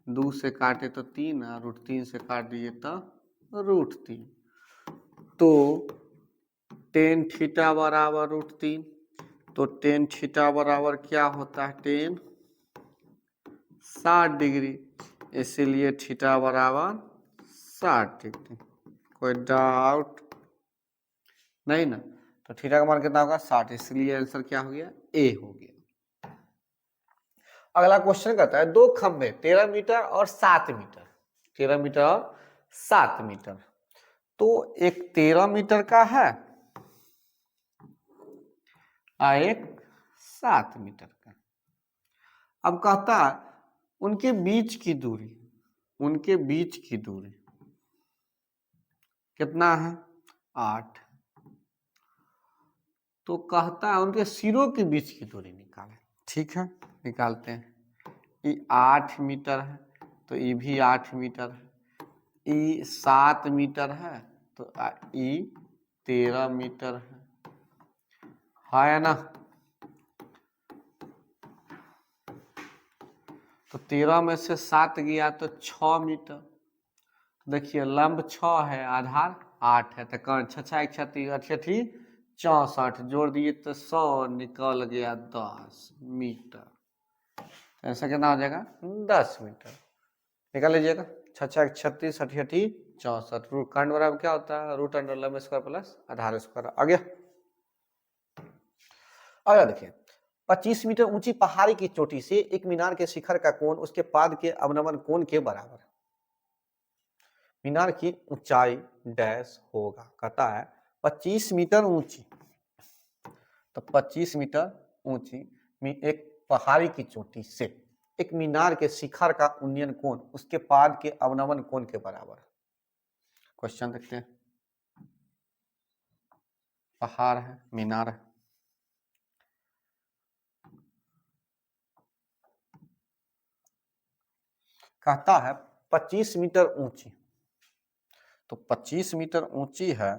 2 से काटे तो 3 और √3 से काट दिए तो √3, तो टेन थीटा बराबर √3, तो टेन थीटा बराबर क्या होता है 10 60 डिग्री, इसीलिए थीटा बराबर 60 डिग्री। कोई डाउट नहीं ना, तो थीटा का मान कितना होगा 60, इसलिए आंसर क्या हो गया ए हो गया। अगला क्वेश्चन कहता है दो खंभे 13 मीटर और 7 मीटर, 13 मीटर और 7 मीटर, तो एक 13 मीटर का है और एक 7 मीटर का। अब कहता है उनके बीच की दूरी, उनके बीच की दूरी कितना है 8, तो कहता है उनके सिरों के बीच की दूरी निकालें। ठीक है निकालते हैं, ये 8 मीटर है तो ये भी 8 मीटर है, ये 7 मीटर है तो ये 13 मीटर है ना। तो 13 में से 7 गया तो 6 मीटर, देखिए लंब 6 है आधार 8 है, तो कौन 6 6 38 64 जोड़ दिए तो 100 निकल गया 10 मीटर, तो ऐसा कितना हो जाएगा 10 मीटर। निकाल लीजिएगा 6 6 36 38 64, रूट कांड बराबर क्या होता है √अंडर लंब स्क्वायर प्लस आधार स्क्वायर। आ गया। अगला देखिए 25 मीटर ऊंची पहाड़ी की चोटी से एक मीनार के शिखर का कोण उसके पाद के अवनमन कोण के बराबर, मीनार की ऊंचाई डैश होगा, कहता है 25 मीटर ऊंची, तो 25 मीटर ऊंची एक पहाड़ी की चोटी से एक मीनार के शिखर का उन्नयन कोण उसके पाद के अवनमन कोण के बराबर। क्वेश्चन देखते हैं, पहाड़ है मीनार है, कहता है 25 मीटर ऊंची, तो 25 मीटर ऊंची है,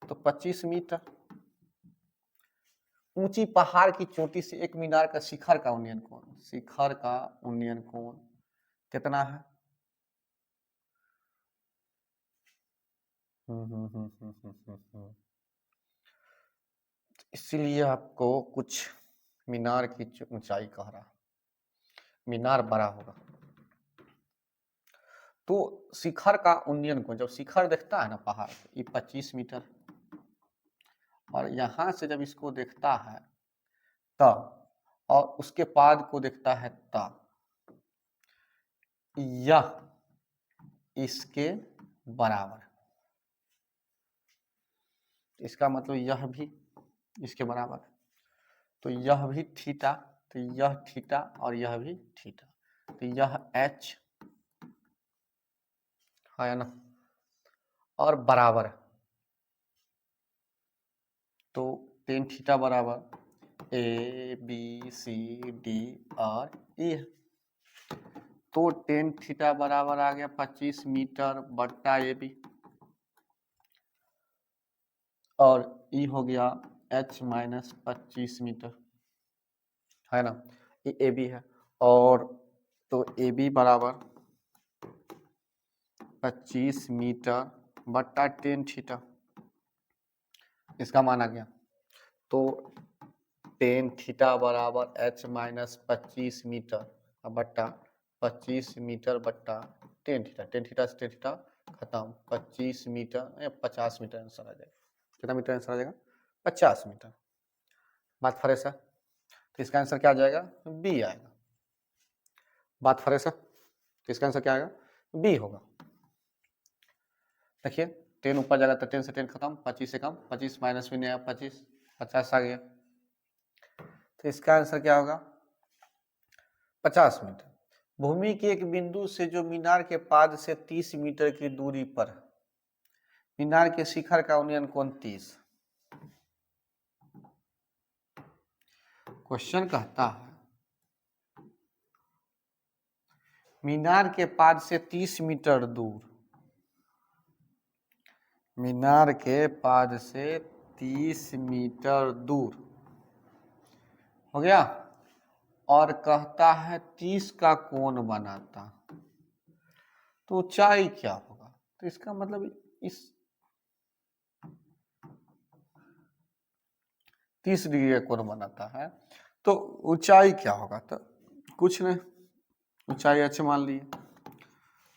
तो 25 मीटर ऊंची पहाड़ की चोटी से एक मीनार का शिखर का उन्नयन कोण, शिखर का उन्नयन कोण कितना है? इसीलिए आपको कुछ मीनार की ऊंचाई कह रहा, मीनार बड़ा होगा। तो शिखर का उन्नयन कोण, जब शिखर देखता है ना पहाड़, ये 25 मीटर, और यहां से जब इसको देखता है तब, और उसके पाद को देखता है तब, यह इसके बराबर, इसका मतलब यह भी इसके बराबर, तो यह भी थीटा, तो यह थीटा और यह भी थीटा, तो यह h है ना, और बराबर, तो tan थीटा बराबर ए बी सी डी और ई, तो tan थीटा बराबर आ गया 25 मीटर बट्टा ए बी, और ई हो गया h माइनस 25 मीटर, है ना, ये ए बी है, और तो ए बी बराबर 25 मीटर बट्टा tan थीटा, इसका मान आ गया, तो tan थीटा बराबर h माइनस 25 मीटर बट्टा 25 मीटर बट्टा tan थीटा, tan थीटा से tan थीटा खत्म, 25 मीटर या 50 मीटर आंसर आ जाएगा। कितना मीटर आंसर आ जाएगा? 50 मीटर। बात फ्रेश है, तो इसका आंसर क्या आ जाएगा? बी आएगा। बात फ्रेश है, तो इसका आंसर क्या आएगा? बी होगा। देखिए 10 ऊपर जाएगा तो 10 से 10 खत्म, 25 से कम, 25 माइनस भी नहीं आया, 25, 50 आ गया, तो इसका आंसर क्या होगा? 50 मीटर। भूमि के एक बिंदु से जो मीनार के पाद से 30 मीटर की दूरी पर है, मीनार के शिखर का उन्नयन कोण 30। क्वेश्चन कहता है मीनार के पाद से 30 मीटर दूर, मीनार के पाद से 30 मीटर दूर हो गया, और कहता है 30 का कोण बनाता, तो ऊंचाई क्या होगा? तो इसका मतलब इस 30 डिग्री का कोण बनाता है, तो ऊंचाई क्या होगा? तो कुछ नहीं, ऊंचाई h मान लिए,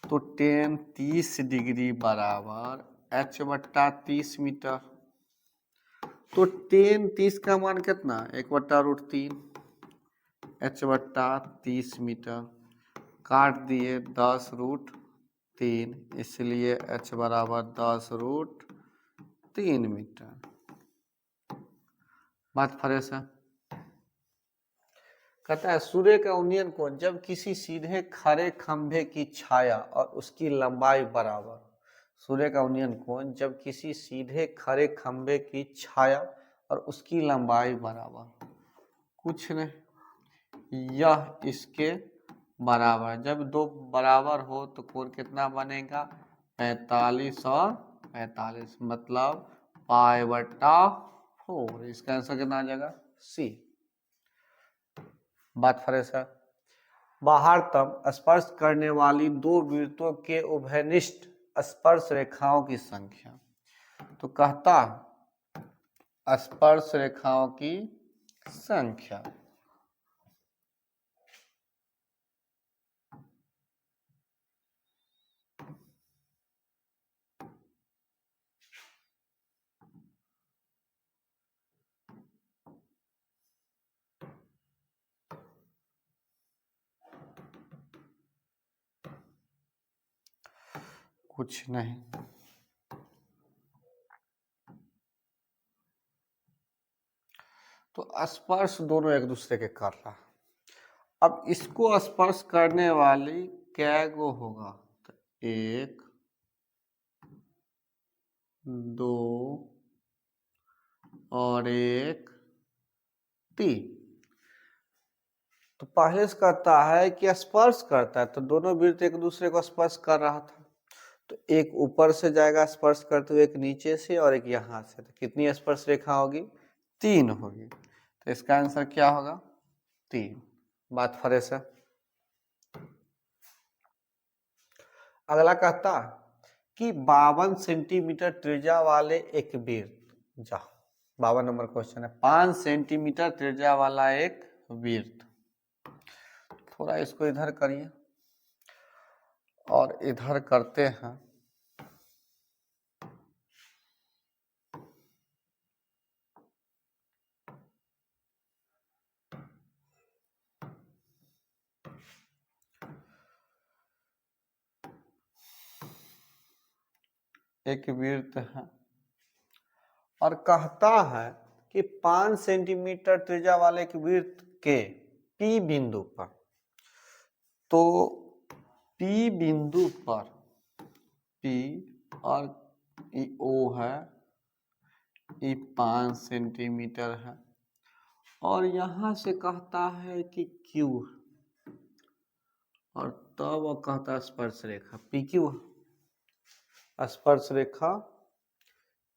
तो tan 30 डिग्री बराबर h बट्टा 30 मीटर, तो tan 30 का मान कितना? 1/√3, h बट्टा 30 मीटर, काट दिए 10√3, इसलिए h बराबर 10√3 मीटर। बात फ्रेश है। कहता है सूर्य का उन्नयन कोण जब किसी सीधे खड़े खंभे की छाया और उसकी लंबाई बराबर, सूर्य का उन्नयन कोण जब किसी सीधे खड़े खंभे की छाया और उसकी लंबाई बराबर, कुछ नहीं, यह इसके बराबर, जब दो बराबर हो तो कोण कितना बनेगा? 45 और 45, मतलब π/4। इसका आंसर कितना आ जाएगा? सी। बात फ्रेश है। बाह्यतम स्पर्श करने वाली दो वृत्तों के उभयनिष्ठ स्पर्श रेखाओं की संख्या, तो कहता स्पर्श रेखाओं की संख्या, कुछ नहीं, तो स्पर्श दोनों एक दूसरे के कर रहा है। अब इसको स्पर्श करने वाली कै गो होगा? तो 1 2 और 1 3। तो पहले से कहता है कि स्पर्श करता है, तो दोनों वृत्त एक दूसरे को स्पर्श कर रहा था, तो एक ऊपर से जाएगा स्पर्श करते हुए, एक नीचे से और एक यहाँ से, तो कितनी स्पर्श रेखा होगी? 3 होगी। तो इसका आंसर क्या होगा? 3। बात फ्रेश है। अगला कहता कि 52 सेंटीमीटर त्रिज्या वाले एक वृत्त, जा 52 नंबर क्वेश्चन है, 5 सेंटीमीटर त्रिज्या वाला एक वृत्त, थोड़ा इसको इधर करिए और इधर करते हैं। एक वृत्त है और कहता है कि 5 सेंटीमीटर त्रिज्या वाले एक वृत्त के P बिंदु पर, तो P बिंदु पर P और O है, ये 5 सेंटीमीटर है, और यहां से कहता है कि Q, और तब वो कहता है स्पर्श रेखा PQ, स्पर्श रेखा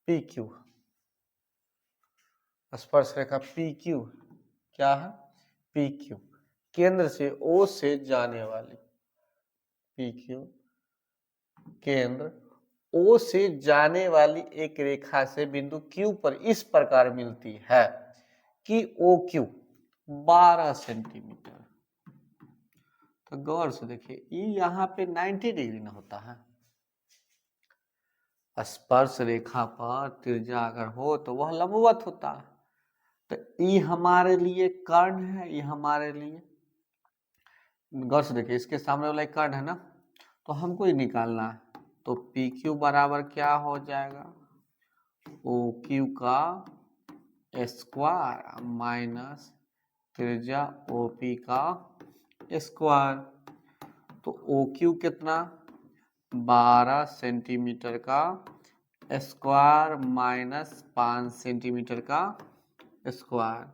PQ, स्पर्श रेखा PQ क्या है? PQ, केंद्र से O से जाने वाली, PQ केंद्र O से जाने वाली एक रेखा से बिंदु Q पर इस प्रकार मिलती है कि OQ 12 सेंटीमीटर। तो गौर से देखिए, ये यहाँ पे 90 डिग्री ना होता है, स्पर्श रेखा पर त्रिज्या अगर हो तो वह लंबवत होता है। तो ये हमारे लिए कर्ण है, ये हमारे लिए, गौर से देखिए इसके सामने वाला एक कर्ण है ना, तो हमको ही निकालना है। तो PQ बराबर क्या हो जाएगा? OQ का स्क्वायर माइनस त्रिज्या OP का स्क्वायर। तो OQ कितना? 12 सेंटीमीटर का स्क्वायर माइनस 5 सेंटीमीटर का स्क्वायर,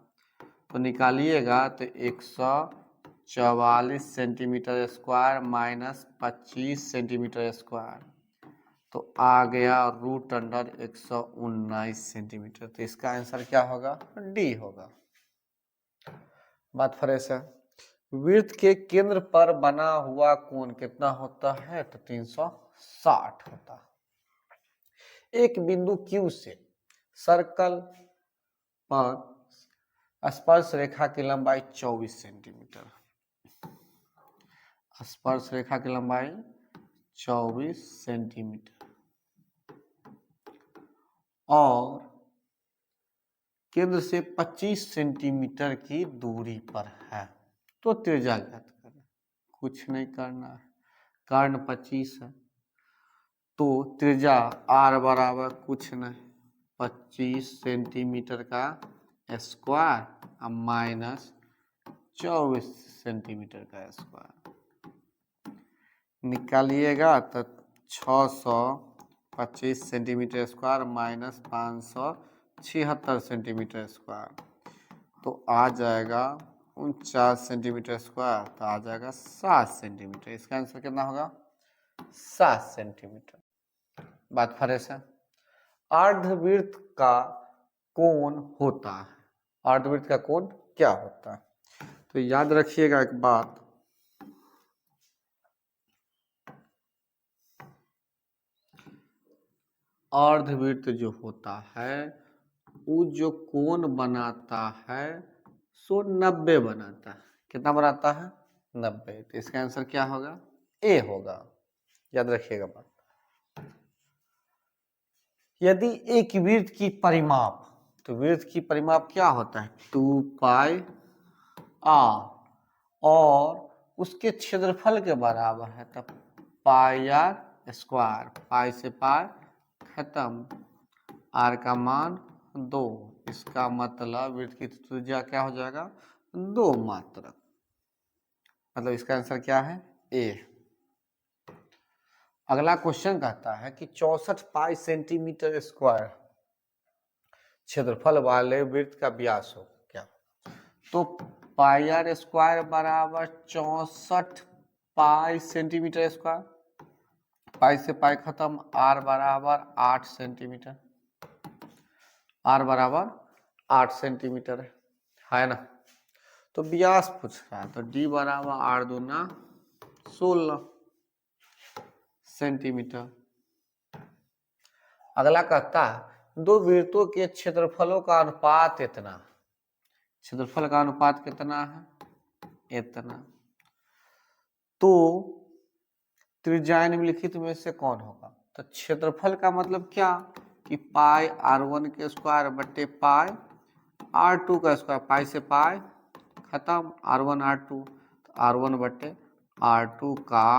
तो निकालिएगा तो 144 centimetre square minus 25 centimetre square, तो आ गया रूट अंडर 119 सेंटीमीटर। तो इसका आंसर क्या होगा? डी होगा। बात फ्रेश है। वृत्त के केंद्र पर बना हुआ कोण कितना होता है? तो 360 होता है। एक बिंदु Q से सर्कल पर स्पर्श रेखा की लंबाई 24 सेंटीमीटर, स्पर्श रेखा की लंबाई 24 सेंटीमीटर और केंद्र से 25 सेंटीमीटर की दूरी पर है, तो त्रिज्या ज्ञात करें। कुछ नहीं करना है, कर्ण 25 है, तो त्रिज्या R बराबर कुछ नहीं 25 सेंटीमीटर का स्क्वायर माइनस 24 सेंटीमीटर का स्क्वायर, निकालिएगा तो 625 centimetre square minus 576 centimetre square, तो आ जाएगा 49 सेंटीमीटर स्क्वायर, तो आ जाएगा 7 सेंटीमीटर। इसका आंसर कितना होगा? 7 सेंटीमीटर। बात फ्रेश है। अर्धवृत्त का कोण होता है, अर्धवृत्त का कोण क्या होता है? तो याद रखिएगा एक बात, अर्धवृत्त जो होता है वो जो कोण बनाता है सो 90 बनाता है। कितना बनाता है? 90। तो इसका आंसर क्या होगा? ए होगा। याद रखिएगा बात। यदि एक वृत्त की परिमाप, तो वृत्त की परिमाप क्या होता है? 2 पाई आर, और उसके क्षेत्रफल के बराबर है, तब पाई आर स्क्वायर, पाई से पाई खत्म, आर का मान 2, इसका मतलब वृत्त की त्रिज्या क्या हो जाएगा? 2 मात्रक। मतलब इसका आंसर क्या है? ए। अगला क्वेश्चन कहता है कि 64 पाई सेंटीमीटर स्क्वायर क्षेत्रफल वाले वृत्त का व्यास हो क्या? तो पाई आर स्क्वायर बराबर 64 पाई सेंटीमीटर स्क्वायर, पाई से पाई खत्म, r बराबर 8 सेंटीमीटर, r बराबर 8 सेंटीमीटर है ना। तो व्यास पूछ रहा है, तो d बराबर 8 दूना 16 सेंटीमीटर। अगला कहता है दो वृत्तों के क्षेत्रफलों का अनुपात इतना, क्षेत्रफल का अनुपात कितना है, इतना। तो त्रिज्या निम्नलिखित में से कौन होगा। तो क्षेत्रफल का मतलब क्या कि पाई r1 के स्क्वायर बट्टे पाई r2 का स्क्वायर, पाई से पाई खत्म, r1 r2, तो r1 बट्टे r2 का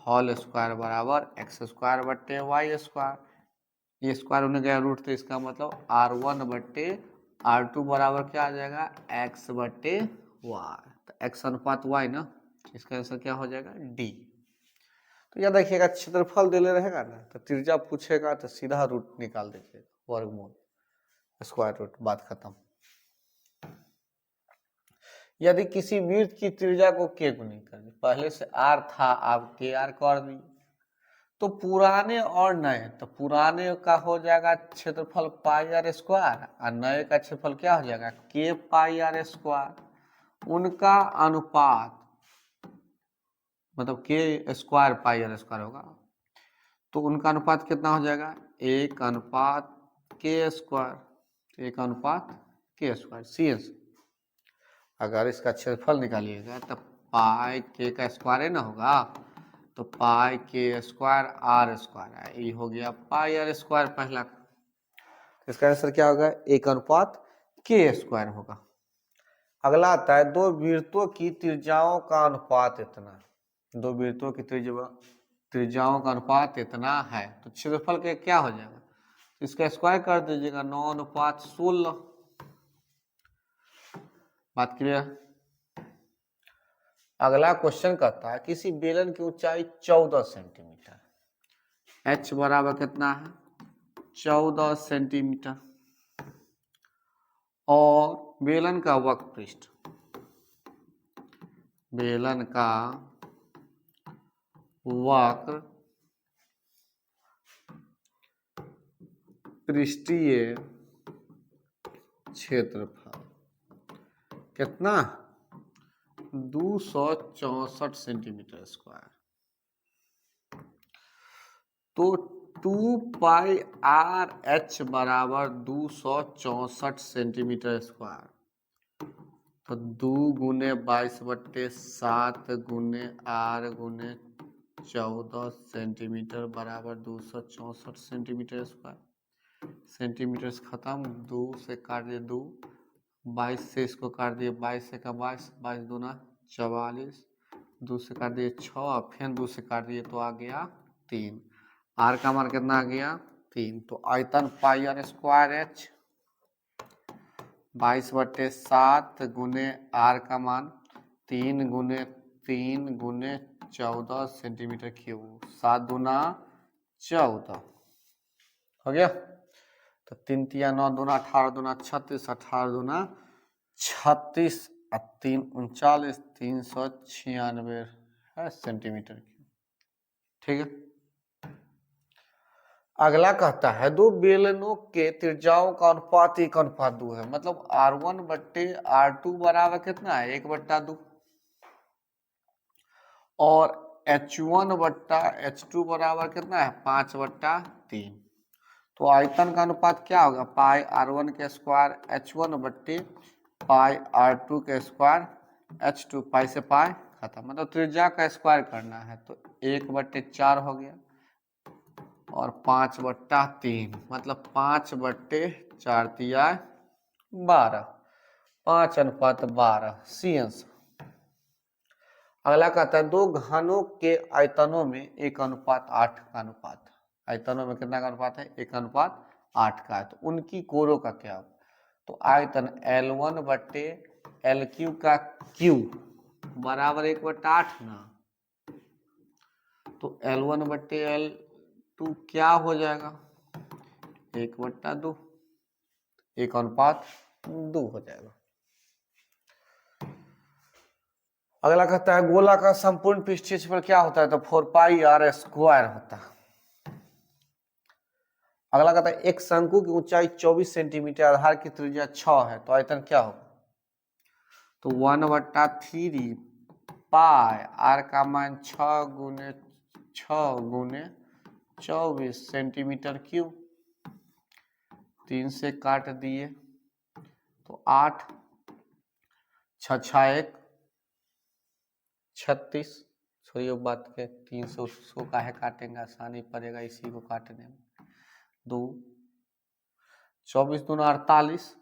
होल स्क्वायर बराबर x स्क्वायर बट्टे y स्क्वायर। ये स्क्वायर होने गया रूट, तो इसका मतलब r1 बट्टे r2 बराबर क्या आ जाएगा, x बट्टे y। तो x अनुपात y ना, इसका आंसर क्या हो जाएगा, d। तो याद रखिएगा क्षेत्रफल दिले रहेगा ना, तो त्रिज्या पूछेगा तो सीधा रूट निकाल दीजिएगा, वर्गमूल स्क्वायर रूट, बात खत्म। यदि किसी वृत्त की त्रिज्या को k गुनी कर दी, पहले से r था अब kr कर दी, तो पुराने और नए, तो पुराने का हो जाएगा क्षेत्रफल पाई आर स्क्वायर और नए का क्षेत्रफल क्या हो जाएगा, k पाई आर स्क्वायर। उनका अनुपात मतलब k square pi r square होगा, तो उनका अनुपात कितना हो जाएगा, 1 अनुपात k स्क्वायर, 1 अनुपात k स्क्वायर CS। अगर इसका क्षेत्रफल निकालिएगा तो पाई k का स्क्वायर है ना होगा, तो पाई k स्क्वायर आर स्क्वायर है, ये हो गया पाई आर स्क्वायर पहला। इसका आंसर क्या होगा, 1 अनुपात k स्क्वायर होगा। अगला आता है दो वृत्तों की त्रिज्याओं का अनुपात इतना, दो वृत्तों की त्रिज्याओं का अनुपात इतना है, तो क्षेत्रफल के क्या हो जाएगा, तो इसका स्क्वायर कर दीजिएगा, 9 अनुपात 16। बात क्लियर। अगला क्वेश्चन कहता है किसी बेलन की ऊंचाई 14 सेंटीमीटर, h बराबर कितना है, 14 सेंटीमीटर, और बेलन का वक्र पृष्ठ, बेलन का वक्र पृष्ठीय क्षेत्रफल कितना, 264 सेंटीमीटर स्क्वायर। तो 2 पाई आर एच बराबर 264 सेंटीमीटर स्क्वायर, तो 2 गुने 22 बट्टे 7 गुने आर गुने 14 सेंटीमीटर बराबर 264 सेंटीमीटर स्क्वायर। सेंटीमीटर से खत्म, 2 से काट दिए 2, 22 से इसको काट दिए, 22 से का 22, 22 दूना 44, 2 से काट दिए 6, फिर 2 से काट दिए तो आ गया 3। आर का मान कितना आ गया, 3। तो आयतन पाई आर स्क्वायर एच 22 बट्टे 7 गुने आर का मान 3 गुने 3 गुने 14 सेंटीमीटर क्यूब, 7 दूना 14 हो गया। तो 3 तिया 9 दूना 18 दूना 36, 18 दूना 36 और 3 39, 396 है सेंटीमीटर क्यूब। ठीक है। अगला कहता है दो बेलनों के त्रिज्याओं का अनुपात 1:2 है, मतलब R1 बट्टे R2 बराबर कितना है, 1/2, और H1 बट्टा H2 बराबर कितना है, 5/3। तो आयतन का अनुपात क्या होगा, पाई R1 के स्क्वायर H1 बट्टे पाई R2 के स्क्वायर H2, पाई से पाई खत्म, मतलब त्रिज्या का स्क्वायर करना है, तो 1/4 हो गया, और 5/3 मतलब 5/4 तिया 12, 5:12 सी आंसर। अगला कहता है दो घनों के आयतनों में 1:8 का अनुपात, आयतनों में कितना का अनुपात है, 1:8 का है, तो उनकी कोरों का क्या होगा। तो आयतन L1 बट्टे LQ का Q बराबर 1/8 ना, तो L1 बट्टे L2 क्या हो जाएगा, 1/2, 1:2 हो जाएगा। अगला कहता है गोला का संपूर्ण पृष्ठीय क्षेत्रफल क्या होता है, तो 4πr² होता है। अगला कहता है एक शंकु की ऊंचाई 24 सेंटीमीटर, आधार की त्रिज्या 6 है, तो आयतन क्या होगा, तो 1/3 पाई आर का मान 6 × 6 × 24 सेंटीमीटर क्यूब, 3 से काट दिए तो 8, 6 6 1 36, छोड़िए बात के 3 से उसको काहे काटेंगे, आसानी पड़ेगा इसी को काटने में। 2 24 दूना 48,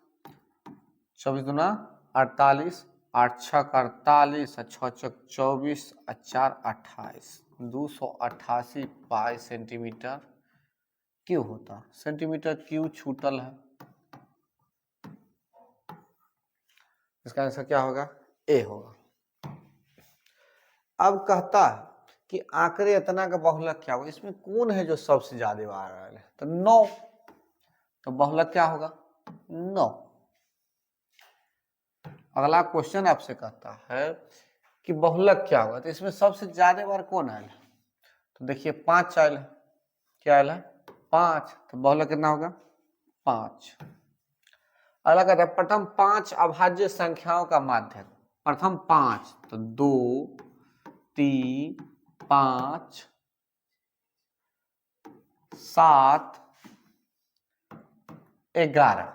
24 दूना 48, 8 6 48, 6 6 24, 4 28, 288 पाई सेंटीमीटर क्यूब होता। सेंटीमीटर क्यूब छूटल है, इसका आंसर क्या होगा, ए होगा। अब कहता है कि आंकड़े इतना का बहुलक क्या होगा, इसमें कौन है जो सबसे ज्यादा बार आ रहा है, तो 9, तो बहुलक क्या होगा 9। अगला क्वेश्चन आपसे कहता है कि बहुलक क्या होगा, तो इसमें सबसे ज्यादा बार कौन आयल है, तो देखिए 5 आयल है, क्या आयल है 5, तो बहुलक कितना होगा 5। अगला कहता है प्रथम 5 अभाज्य संख्याओं का माध्य, प्रथम 5, तो 2 3 5 7 11,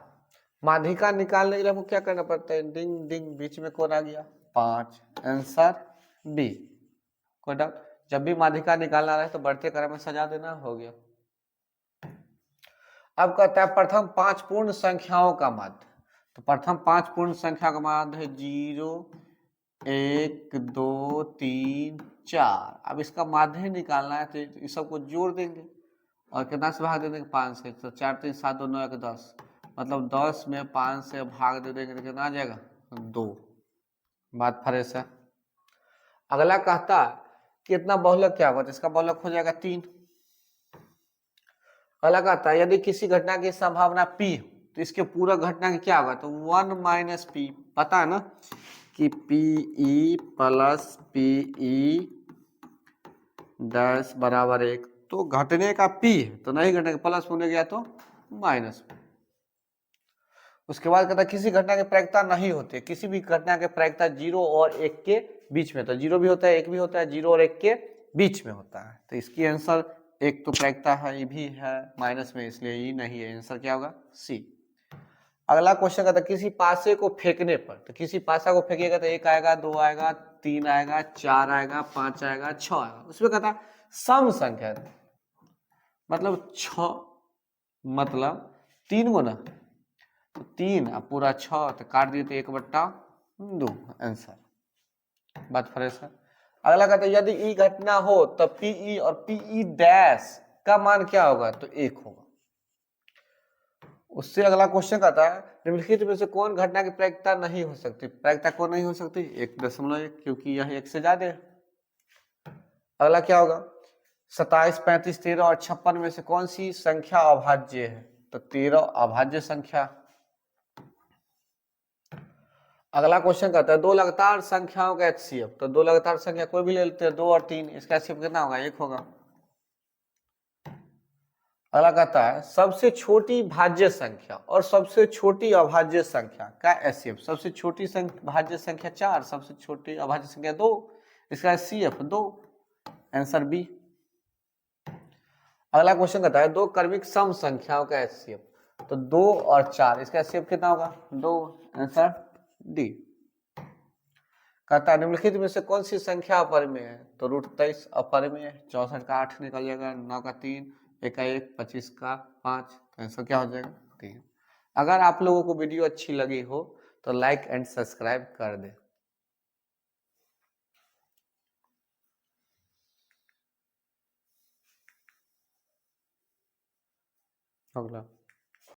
माध्यिका निकालने के लिए हमको क्या करना पड़ता है, डिंग डिंग बीच में कौन आ गया 5, आंसर बी। कोई डाउट, जब भी माध्यिका निकालना रहे तो बढ़ते क्रम में सजा देना, हो गया। अब कहता है प्रथम 5 पूर्ण संख्याओं का माध्य, तो प्रथम 5 पूर्ण संख्या का माध्य है 0 1 2 3 4। अब इसका माध्य निकालना है तो इस सबको जोड़ देंगे और कितना से भाग दे देंगे 5 से, तो 4 3 7 2 9 1 10, मतलब 10 में 5 से भाग दे देंगे तो कितना आ जाएगा 2। बात फ्रेश है। अगला कहता है कि इतना बहुलक क्या होगा, तो इसका बहुलक हो जाएगा 3। अगला कहता है यदि किसी घटना की संभावना p, तो इसके पूरा घटना की क्या होगा, तो 1 - p, पता है ना कि pe प्लस pe डैश बराबर 1, तो घटने का p है तो नहीं घटने का प्लस होने गया तो माइनस। उसके बाद कहता है किसी घटना की प्रायिकता नहीं होती, किसी भी घटना की प्रायिकता 0 और 1 के बीच में, तो 0 भी होता है 1 भी होता है, 0 और 1 के बीच में होता है, तो इसकी आंसर एक तो प्रायिकता है, ये भी है माइनस में, इसलिए ये नहीं है, आंसर क्या होगा सी। अगला क्वेश्चन कहता है किसी पासे को फेंकने पर, तो किसी पासा को फेंकेगा तो 1 आएगा 2 आएगा 3 आएगा 4 आएगा 5 आएगा 6 आएगा, उसमें कहता है सम संख्या, मतलब 6 मतलब 3 गुना, तो 3 और पूरा 6, तो काट दिए तो 1/2, आंसर। बात फ्रेश है। अगला कहता है यदि ई घटना हो तब पीई और पीई डैश का मान क्या होगा, तो 1 होगा। उससे अगला क्वेश्चन कहता है निम्नलिखित में से कौन घटना की प्रायिकता नहीं हो सकती, प्रायिकता कौन नहीं हो सकती 1.1, क्योंकि यह 1 से ज्यादा है। अगला क्या होगा 27 35 13 और 56 में से कौन सी संख्या अभाज्य है, तो 13 अभाज्य संख्या। अगला क्वेश्चन कहता है दो लगातार संख्याओं का एचसीएफ, तो दो लगातार संख्या कोई भी ले लेते हैं 2 और 3, इसका एचसीएफ कितना होगा 1 होगा। अगला कहता है सबसे छोटी भाज्य संख्या और सबसे छोटी अभाज्य संख्या का एचसीएफ, सबसे छोटी भाज्य संख्या 4, सबसे छोटी अभाज्य संख्या 2, इसका एचसीएफ 2, आंसर बी। अगला क्वेश्चन कहता है दो क्रमिक सम संख्याओं का एचसीएफ, तो 2 और 4, इसका एचसीएफ कितना होगा 2, आंसर डी। कहता है निम्नलिखित में से कौन सी संख्या अपरिमेय है, तो √23 अपरिमेय है, 64 का 8 निकल जाएगा, 9 का 3, 1 का 1, 25 का 5, तो आंसर क्या हो जाएगा 3। अगर आप लोगों को वीडियो अच्छी लगी हो तो लाइक एंड सब्सक्राइब कर दे। अगला